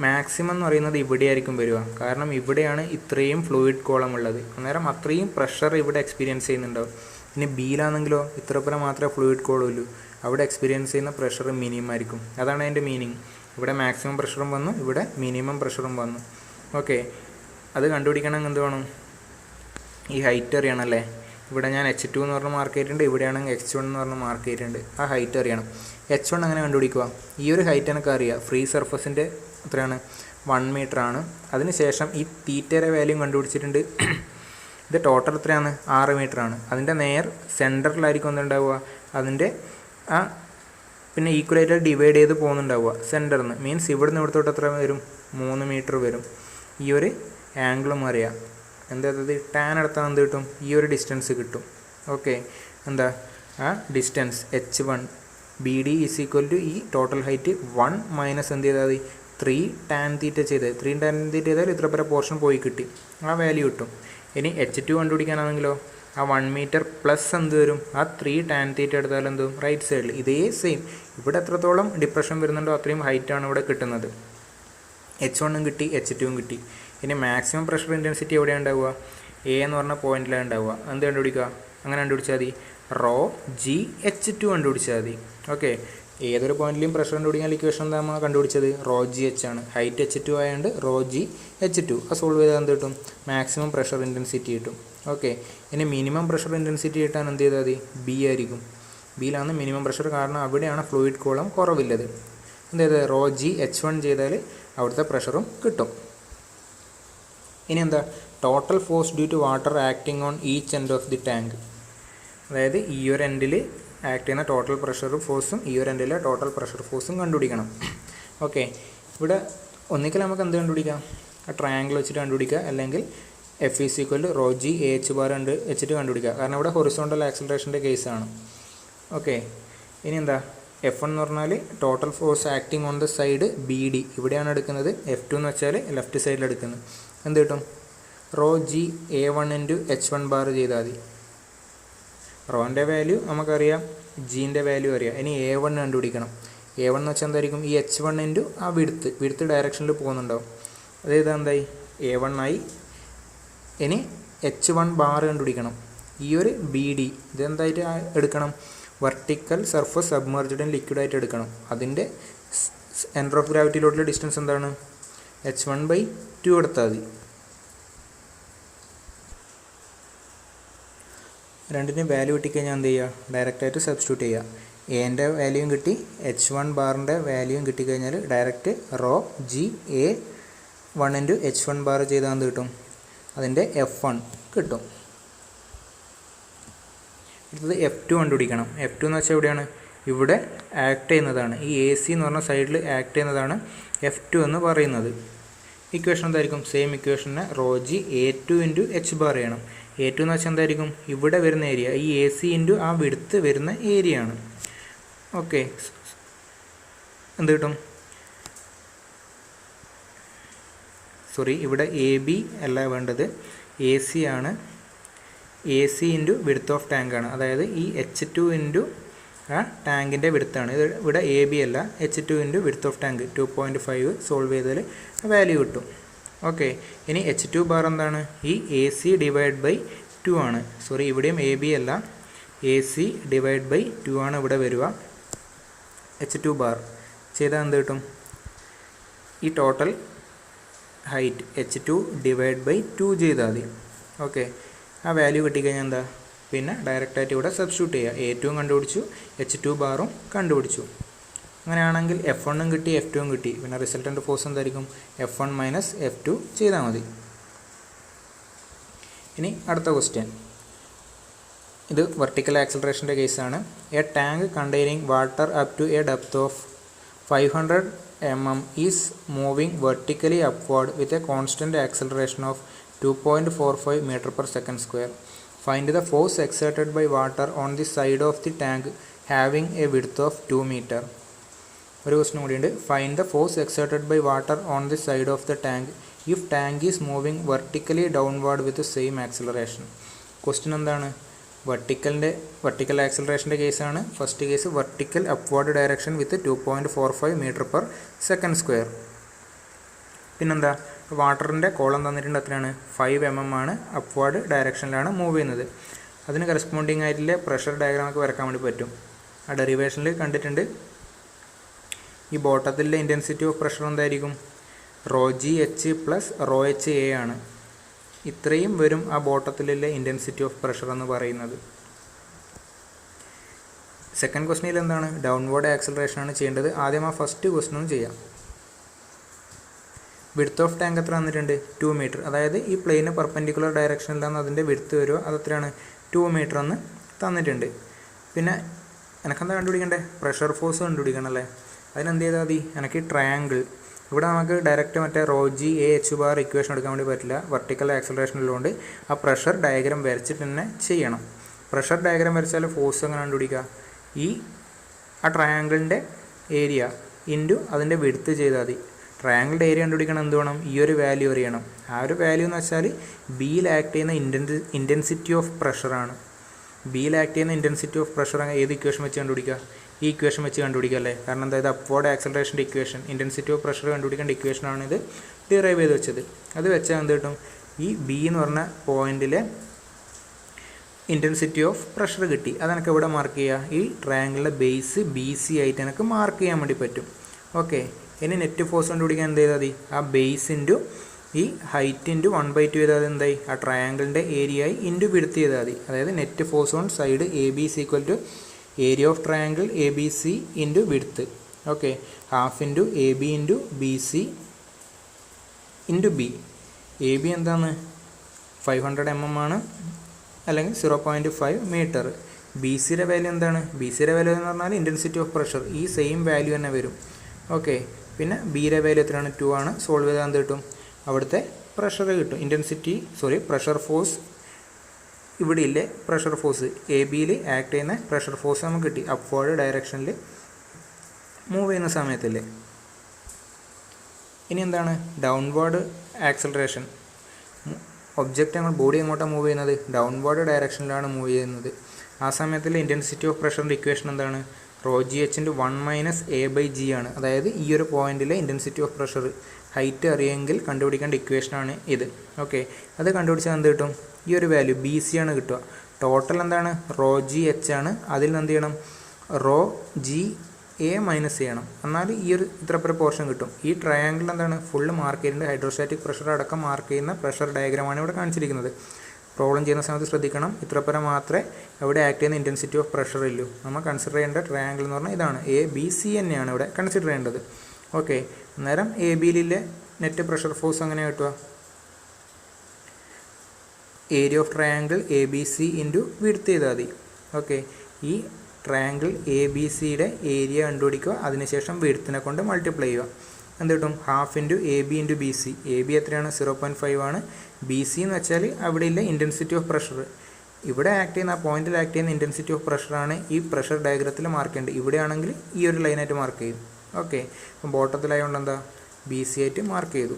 മാക്സിമം എന്ന് പറയുന്നത് ഇവിടെ ആയിരിക്കും വരിക, കാരണം ഇവിടെയാണ് ഇത്രയും ഫ്ലൂയിഡ് കോളം ഉള്ളത്, അന്നേരം അത്രയും പ്രഷർ ഇവിടെ എക്സ്പീരിയൻസ് ചെയ്യുന്നുണ്ടാവും. ഇനി ബിയിലാണെങ്കിലോ ഇത്ര മാത്രമേ ഫ്ലൂയിഡ് കോളം ഉള്ളൂ, അവിടെ എക്സ്പീരിയൻസ് ചെയ്യുന്ന പ്രഷർ മിനിമം ആയിരിക്കും. അതാണ് അതിൻ്റെ മീനിങ്. ഇവിടെ മാക്സിമം പ്രഷറും വന്നു, ഇവിടെ മിനിമം പ്രഷറും വന്നു. ഓക്കെ, അത് കണ്ടുപിടിക്കണമെങ്കിൽ എന്ത് വേണം, ഈ ഹൈറ്റ് അറിയണമല്ലേ. ഇവിടെ ഞാൻ H2 എന്ന് പറഞ്ഞ മാർക്ക് ചെയ്തിട്ടുണ്ട്, ഇവിടെയാണെങ്കിൽ H1 എന്ന് പറഞ്ഞ മാർക്ക് ചെയ്തിട്ടുണ്ട്. ആ ഹൈറ്റ് അറിയണം. H1 അങ്ങനെ കണ്ടുപിടിക്കുക, ഈ ഒരു ഹൈറ്റ് എനിക്ക് അറിയാം, ഫ്രീ സർഫസിൻ്റെ എത്രയാണ് 1 മീറ്റർ ആണ്. അതിനുശേഷം ഈ തീറ്റയുടെ വാല്യൂ കണ്ടുപിടിച്ചിട്ടുണ്ട്. ഇത് ടോട്ടൽ എത്രയാണ് 6 മീറ്റർ ആണ്. അതിൻ്റെ നേർ സെൻറ്ററിലായിരിക്കും എന്തുണ്ടാവുക, അതിൻ്റെ ആ പിന്നെ ഈക്വലായിട്ട് ഡിവൈഡ് ചെയ്ത് പോകുന്നുണ്ടാവുക സെൻറ്ററിൽ നിന്ന്. മീൻസ് ഇവിടുന്ന് ഇവിടത്തോട്ട് എത്ര വരും, 3 മീറ്റർ വരും. ഈ ഒരു ആംഗിളും അറിയാം. എന്താ ടാൻ എടുത്താൽ എന്ത് കിട്ടും, ഈ ഒരു ഡിസ്റ്റൻസ് കിട്ടും. ഓക്കെ, എന്താ ആ distance H1 B D is equal to ഈ ടോട്ടൽ ഹൈറ്റ് 1 മൈനസ് എന്ത് ചെയ്താൽ മതി, 3 ടാൻ തീറ്റ ചെയ്തത്. 3 ടാൻ തീറ്റ ചെയ്താൽ ഇത്ര പേരെ പോർഷൻ പോയി കിട്ടി, ആ വാല്യൂ കിട്ടും. ഇനി H2 കണ്ടുപിടിക്കാനാണെങ്കിലോ ആ 1 മീറ്റർ പ്ലസ് എന്ത് വരും, ആ 3 ടാൻ തീറ്റ എടുത്താൽ എന്തും റൈറ്റ് സൈഡിൽ ഇതേ സെയിം. ഇവിടെ എത്രത്തോളം ഡിപ്രഷൻ വരുന്നുണ്ടോ അത്രയും ഹൈറ്റാണ് ഇവിടെ കിട്ടുന്നത്. H1 കിട്ടി, H2 കിട്ടി. ഇനി മാക്സിമം പ്രഷർ ഇൻറ്റൻസിറ്റി എവിടെയാണ് ഉണ്ടാവുക, എ എന്ന് പറഞ്ഞ പോയിന്റിലാണ് ഉണ്ടാവുക. എന്ത് കണ്ടുപിടിക്കുക, അങ്ങനെ കണ്ടുപിടിച്ചാൽ മതി, ρgH2 കണ്ടുപിടിച്ചാൽ മതി. ഓക്കെ, ഏതൊരു പോയിന്റിലും പ്രഷർ കണ്ടുപിടിക്കാൻ ഇക്വേഷൻ എന്താ നമ്മൾ കണ്ടുപിടിച്ചത്, ρgH ആണ്. ഹൈറ്റ് H2 ആയതുകൊണ്ട് ρgH2. അത് സോൾവ് ചെയ്താൽ എന്ത് കിട്ടും, മാക്സിമം പ്രഷർ ഇൻറ്റൻസിറ്റി കിട്ടും. ഓക്കെ, ഇനി മിനിമം പ്രഷർ ഇൻറ്റൻസിറ്റി കിട്ടാൻ എന്ത് ചെയ്താൽ മതി, ബി ആയിരിക്കും. ബിയിലാണ് മിനിമം പ്രഷർ, കാരണം അവിടെയാണ് ഫ്ലൂയിഡ് കോളം കുറവില്ലത്. എന്ത് ചെയ്താൽ ρgH1 ചെയ്താൽ അവിടുത്തെ പ്രഷറും കിട്ടും. ഇനി എന്താ, total force due to water acting on each end of the tank. അതായത് ഈ ഒരു എൻഡിൽ ആക്ട് ചെയ്യുന്ന ടോട്ടൽ പ്രഷർ ഫോഴ്സും ഈ ഒരു എൻഡിലെ ടോട്ടൽ പ്രഷർ ഫോഴ്സും കണ്ടുപിടിക്കണം. ഓക്കെ, ഇവിടെ ഒന്നിക്കൽ നമുക്ക് എന്ത് കണ്ടുപിടിക്കാം, ആ ട്രയാങ്കിൾ വെച്ചിട്ട് കണ്ടുപിടിക്കുക, അല്ലെങ്കിൽ F is equal to ρgAH bar വെച്ചിട്ട് കണ്ടുപിടിക്കുക, കാരണം ഇവിടെ ഹൊറിസോണ്ടൽ ആക്സിലറേഷൻ്റെ കേസാണ്. ഓക്കെ, ഇനി എന്താ, F1 എന്ന് പറഞ്ഞാൽ total force acting on the side BD, ഇവിടെയാണ് എടുക്കുന്നത്. F2 എന്ന് വെച്ചാൽ ലെഫ്റ്റ് സൈഡിൽ എടുക്കുന്നത്. എന്ത് കിട്ടും, ρgA1 ഇൻറ്റു H1 ബാർ ചെയ്താൽ മതി. റോൻ്റെ വാല്യൂ നമുക്കറിയാം, ജീൻ്റെ വാല്യൂ അറിയാം. ഇനി A1 കണ്ടുപിടിക്കണം. A1 എന്ന് വെച്ചാൽ എന്തായിരിക്കും, ഈ H1 ഇൻറ്റു ആ വിഡ്ത്ത് ഡയറക്ഷനിൽ പോകുന്നുണ്ടാവും. അതായത് എന്തായി, A1 ആയി. ഇനി H1 ബാർ കണ്ടുപിടിക്കണം. ഈ ഒരു ബി ഡി ഇതെന്തായിട്ട് എടുക്കണം, vertical surface submerged in liquid ആയിട്ട് എടുക്കണം. അതിൻ്റെ സെൻറ്റർ ഓഫ് ഗ്രാവിറ്റിയിലോട്ടുള്ള ഡിസ്റ്റൻസ് എന്താണ്, h1/2 എടുത്താൽ മതി. രണ്ടിനും വാല്യൂ കിട്ടിക്കഴിഞ്ഞാൽ എന്ത് ചെയ്യുക, ഡയറക്റ്റായിട്ട് സബ്സ്റ്റിറ്റ്യൂട്ട് ചെയ്യുക. എൻ്റെ വാല്യൂയും കിട്ടി, h1 ബാറിൻ്റെ വാല്യൂയും കിട്ടിക്കഴിഞ്ഞാൽ direct raw G A 1 into h1 bar ചെയ്താൽ എന്ത് കിട്ടും, അതിൻ്റെ F1 കിട്ടും. അടുത്തത് F2 കണ്ടുപിടിക്കണം. F2 എന്ന് വെച്ചാൽ എവിടെയാണ്, ഇവിടെ ആക്ട് ചെയ്യുന്നതാണ്. ഈ എ സി എന്ന് പറഞ്ഞ സൈഡിൽ ആക്ട് ചെയ്യുന്നതാണ് F2 എന്ന് പറയുന്നത്. ഇക്വേഷൻ എന്തായിരിക്കും, സെയിം ഇക്വേഷനെ rho g A2 into h bar ചെയ്യണം. A2 എന്ന് വെച്ചാൽ എന്തായിരിക്കും, ഇവിടെ വരുന്ന ഏരിയ, ഈ എ സി ഇൻറ്റു ആ വിഡ്ത്ത് വരുന്ന ഏരിയ ആണ്. ഓക്കെ, എന്ത് കിട്ടും, സോറി ഇവിടെ എ ബി അല്ല വേണ്ടത്, എ സി ആണ്. A C into width of tank ആണ്, അതായത് ഈ H2 ഇൻറ്റു ആ ടാങ്കിൻ്റെ വിഡ്ത്താണ്. ഇത് ഇവിടെ എ ബി അല്ല, H2 into width of tank 2.5 solve ചെയ്താൽ വാല്യൂ കിട്ടും. ഓക്കെ, ഇനി H2 ബാർ എന്താണ്, ഈ എ സി ഡിവൈഡ് ബൈ 2 ആണ്. സോറി ഇവിടെയും എ ബി അല്ല, എ സി ഡിവൈഡ് ബൈ 2 ആണ് ഇവിടെ വരിക. H2 ബാർ ചെയ്താൽ എന്ത് കിട്ടും, ഈ total height H2 divide by 2 ചെയ്താൽ മതി. ഓക്കെ, ആ വാല്യൂ കിട്ടിക്കഴിഞ്ഞാൽ എന്താ, പിന്നെ ഡയറക്റ്റായിട്ട് ഇവിടെ സബ്സ്റ്റിറ്റ്യൂട്ട് ചെയ്യുക. A2 കണ്ടുപിടിച്ചു, H2 ബാറും കണ്ടുപിടിച്ചു. അങ്ങനെയാണെങ്കിൽ F1 കിട്ടി, F2 കിട്ടി. പിന്നെ റിസൾട്ടൻ്റ് ഫോഴ്സ് എന്തായിരിക്കും, F1 മൈനസ് F2 ചെയ്താൽ മതി. ഇനി അടുത്ത ക്വസ്റ്റ്യൻ, ഇത് വെർട്ടിക്കൽ ആക്സിലറേഷൻ്റെ കേസാണ്. A tank containing water up to a depth of 500 mm is moving vertically upward with a constant acceleration of 2.45 m/s². Find the force exerted by water on the side of the tank having a width of 2 meter. ഒരു ക്വസ്റ്റ്യൻ കൂടിയുണ്ട്. Find the force exerted by water on the side of the tank if tank is moving vertically downward with same acceleration. Question എന്താണ്, വെർട്ടിക്കൽ ആക്സിലറേഷൻ്റെ കേസാണ്. First case vertical upward direction with 2.45 m/s². പിന്നെന്താ, വാട്ടറിൻ്റെ കോളം തന്നിട്ടുണ്ട്, എത്രയാണ്, 5 mm ആണ്, അപ്വേർഡ് ഡയറക്ഷനിലാണ് മൂവ് ചെയ്യുന്നത്. അതിന് കറസ്പോണ്ടിങ് ആയിട്ടുള്ള പ്രഷർ ഡയഗ്രാമൊക്കെ വരക്കാൻ വേണ്ടി പറ്റും. ആ ഡെറിവേഷനിൽ കണ്ടിട്ടുണ്ട്. ഈ ബോട്ടത്തിലെ ഇൻറ്റൻസിറ്റി ഓഫ് പ്രഷർ എന്തായിരിക്കും, raw G H plus rho H A ആണ്. ഇത്രയും വരും ആ ബോട്ടത്തിലെ ഇൻറ്റൻസിറ്റി ഓഫ് പ്രഷർ എന്ന് പറയുന്നത്. സെക്കൻഡ് ക്വസ്റ്റ്യനിൽ എന്താണ്, ഡൗൺവേർഡ് ആക്സിലറേഷൻ ആണ് ചെയ്യേണ്ടത്. ആദ്യം ആ ഫസ്റ്റ് ക്വസ്റ്റ്യനും ചെയ്യാം. വിഡ്ത്ത് ഓഫ് ടാങ്ക് എത്ര തന്നിട്ടുണ്ട്, 2 മീറ്റർ. അതായത് ഈ പ്ലെയിന് പെർപെൻഡിക്കുലർ ഡയറക്ഷനിലാണ് അതിൻ്റെ വിഡ്ത്ത് വരിക, അതെത്രയാണ്, 2 മീറ്റർ എന്ന് തന്നിട്ടുണ്ട്. പിന്നെ എനിക്കെന്താ കണ്ടുപിടിക്കണ്ടേ, പ്രഷർ ഫോഴ്സ് കണ്ടുപിടിക്കണം അല്ലേ. അതിനെന്ത് ചെയ്താൽ മതി, എനിക്ക് ട്രയാങ്കിൾ, ഇവിടെ നമുക്ക് ഡയറക്റ്റ് മറ്റേ raw G A H bar equation എടുക്കാൻ വേണ്ടി പറ്റില്ല, വെർട്ടിക്കൽ ആക്സിലറേഷൻ ഉള്ളതുകൊണ്ട് ആ പ്രഷർ ഡയഗ്രാം വരച്ചിട്ട് തന്നെ ചെയ്യണം. പ്രഷർ ഡയഗ്രാം വരച്ചാൽ ഫോഴ്സ് എങ്ങനെ കണ്ടുപിടിക്കുക, ഈ ആ ട്രയാങ്കിളിൻ്റെ ഏരിയ ഇൻറ്റു അതിൻ്റെ വിഡ്ത്ത് ചെയ്താൽ മതി. ട്രയാങ്കിളിൻ്റെ ഏരിയ കണ്ടുപിടിക്കണം, എന്ത് വേണം, ഈ ഒരു വാല്യൂ അറിയണം. ആ ഒരു വാല്യൂ എന്ന് വെച്ചാൽ ബിയിൽ ആക്ട് ചെയ്യുന്ന ഇൻറ്റൻസിറ്റി ഓഫ് പ്രഷറാണ്. ബിയിൽ ആക്ട് ചെയ്യുന്ന ഇൻറ്റൻസിറ്റി ഓഫ് പ്രഷർ ഏത് ഇക്വേഷൻ വെച്ച് കണ്ടുപിടിക്കുക, ഈ ഇക്വേഷൻ വെച്ച് കണ്ടുപിടിക്കുക അല്ലേ. കാരണം എന്തായത് അപ്വേർഡ് ആക്സിലറേഷൻ്റെ ഇക്വേഷൻ, ഇൻറ്റൻസിറ്റി ഓഫ് പ്രഷർ കണ്ടുപിടിക്കേണ്ട ഇക്വേഷനാണ് ഇത് ഡിറൈവ് ചെയ്ത് വെച്ചത്. അത് വെച്ചാൽ എന്ത് കിട്ടും, ഈ ബി എന്ന് പറഞ്ഞ പോയിന്റിലെ ഇൻറ്റൻസിറ്റി ഓഫ് പ്രഷർ കിട്ടി. അതെനിക്ക് ഇവിടെ മാർക്ക് ചെയ്യുക, ഈ ട്രയാങ്കിളിൻ്റെ ബേസ് ബി സി ആയിട്ട് എനിക്ക് മാർക്ക് ചെയ്യാൻ വേണ്ടി പറ്റും. ഓക്കെ, ഇനി നെറ്റ് ഫോഴ്സ് കണ്ടുപിടിക്കാൻ എന്ത് ചെയ്താൽ മതി, ആ ബേസ് ഇൻറ്റു ഈ ഹൈറ്റ് ഇൻറ്റു 1/2 ചെയ്താൽ എന്തായി, ആ ട്രയാങ്കിളിൻ്റെ ഏരിയ ആയി ഇൻറ്റു വിഡ്ത്ത് ചെയ്താൽ മതി. അതായത് net force on side A B is equal to area of triangle A B C into width. Okay, half into A B into B C into B. A B എന്താണ്, 500 mm ആണ്, അല്ലെങ്കിൽ 0.5 മീറ്റർ. ബി സിയുടെ വാല്യൂ എന്താണ്, ബി സിയുടെ വാല്യൂ എന്ന് പറഞ്ഞാൽ ഇൻറ്റൻസിറ്റി ഓഫ് പ്രഷർ, ഈ സെയിം വാല്യൂ തന്നെ വരും. ഓക്കെ, പിന്നെ ബിയുടെ വാല്യൂ എത്രയാണ്, 2 ആണ്. സോൾവ് ചെയ്താൽ എന്ത് കിട്ടും, അവിടുത്തെ പ്രഷർ കിട്ടും. പ്രഷർ ഫോഴ്സ് ഇവിടെ ഇല്ലേ, പ്രഷർ ഫോഴ്സ് എ ബിയിൽ ആക്ട് ചെയ്യുന്ന പ്രഷർ ഫോഴ്സ് നമുക്ക് കിട്ടി, അപ്വേർഡ് ഡയറക്ഷനിൽ മൂവ് ചെയ്യുന്ന സമയത്തില്ലേ. ഇനി എന്താണ്, ഡൗൺവേർഡ് ആക്സിലറേഷൻ. ഒബ്ജക്റ്റ് നമ്മൾ ബോഡി എങ്ങോട്ടാണ് മൂവ് ചെയ്യുന്നത്, ഡൗൺവേർഡ് ഡയറക്ഷനിലാണ് മൂവ് ചെയ്യുന്നത്. ആ സമയത്തിൽ ഇൻറ്റൻസിറ്റി ഓഫ് പ്രഷറിൻ്റെ ഇക്വേഷൻ എന്താണ്, റോ ജി എച്ചിൻ്റെ 1 - a/g ആണ്. അതായത് ഈ ഒരു പോയിന്റിലെ ഇൻറ്റൻസിറ്റി ഓഫ് പ്രഷർ ഹൈറ്റ് അറിയെങ്കിൽ കണ്ടുപിടിക്കേണ്ട ഇക്വേഷനാണ് ഇത്. ഓക്കെ, അത് കണ്ടുപിടിച്ചാൽ എന്ത് കിട്ടും, ഈ ഒരു വാല്യൂ ബി സി ആണ് കിട്ടുക. ടോട്ടൽ എന്താണ് റോ ജി എച്ച് ആണ്. അതിൽ നിന്ന് എന്ത് ചെയ്യണം റോ ജി എ മൈനസ് ചെയ്യണം. എന്നാൽ ഈ ഒരു ഇത്ര പോർഷൻ കിട്ടും. ഈ ട്രയാങ്കിൾ എന്താണ് ഫുള്ള് മാർക്ക് ചെയ്യുന്നത് ഹൈഡ്രോസ്റ്റാറ്റിക് പ്രഷർ അടക്കം മാർക്ക് ചെയ്യുന്ന പ്രഷർ ഡയഗ്രമാണ് ഇവിടെ കാണിച്ചിരിക്കുന്നത്. പ്രോബ്ലം ചെയ്യുന്ന സമയത്ത് ശ്രദ്ധിക്കണം, ഇത്രപ്പരം മാത്രമേ ഇവിടെ ആക്ട് ചെയ്യുന്ന ഇൻറ്റൻസിറ്റി ഓഫ് പ്രഷർ ഇല്ലൂ. നമ്മൾ കൺസിഡർ ചെയ്യേണ്ട ട്രയാങ്കിൾ എന്ന് പറഞ്ഞാൽ ഇതാണ്. എ ബി സി തന്നെയാണ് ഇവിടെ കൺസിഡർ ചെയ്യേണ്ടത്. ഓക്കെ, അന്നേരം എ ബിയിലെ നെറ്റ് പ്രഷർ ഫോഴ്സ് എങ്ങനെ കിട്ടുക? Area of triangle A B C into width ചെയ്താൽ മതി. ഓക്കെ, ഈ ട്രയാങ്കിൾ എ ബി സിയുടെ ഏരിയ കണ്ടുപിടിക്കുക, അതിനുശേഷം വിഡ്ത്തിനെ കൊണ്ട് മൾട്ടിപ്ലൈ ചെയ്യുക. എന്ത് കിട്ടും? Half into A B into B C. A B എത്രയാണ്? 0.5 ആണ്. ബി സി എന്ന് വെച്ചാൽ അവിടെ ഇല്ല ഇൻറ്റൻസിറ്റി ഓഫ് പ്രഷർ. ഇവിടെ ആക്ട് ചെയ്യുന്ന ആ പോയിന്റിൽ ആക്ട് ചെയ്യുന്ന ഇൻറ്റൻസിറ്റി ഓഫ് പ്രഷറാണ് ഈ പ്രഷർ ഡയഗ്രത്തിൽ മാർക്ക് ചെയ്യേണ്ടത്. ഇവിടെയാണെങ്കിൽ ഈ ഒരു ലൈനായിട്ട് മാർക്ക് ചെയ്യും. ഓക്കെ, അപ്പം ബോട്ടത്തിലായതുകൊണ്ട് എന്താ ബി സി ആയിട്ട് മാർക്ക് ചെയ്തു.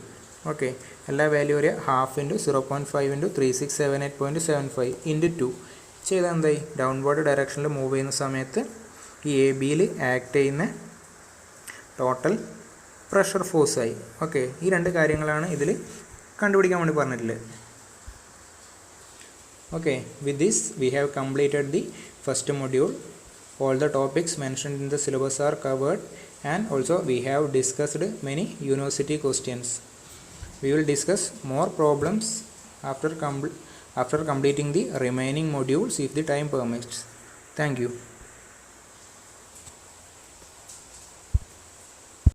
ഓക്കെ, എല്ലാ വാല്യൂ ഒരു ഹാഫ് ഇൻറ്റു 0.5 ഇൻറ്റു 3678.75 ഇൻറ്റു 2 ചെയ്താൽ എന്തായി? ഡൗൺവേർഡ് ഡയറക്ഷനിൽ മൂവ് ചെയ്യുന്ന സമയത്ത് ഈ എ ബിയിൽ ആക്ട് ചെയ്യുന്ന ടോട്ടൽ പ്രഷർ ഫോഴ്സായി. ഓക്കെ, ഈ രണ്ട് കാര്യങ്ങളാണ് ഇതിൽ കണ്ടുപിടിക്കാൻ വേണ്ടി പറഞ്ഞിട്ടുള്ളത്. Okay, with this we have completed the first module. All the topics mentioned in the syllabus are covered, and also we have discussed many university questions. We will discuss more problems after completing the remaining modules if the time permits. Thank you.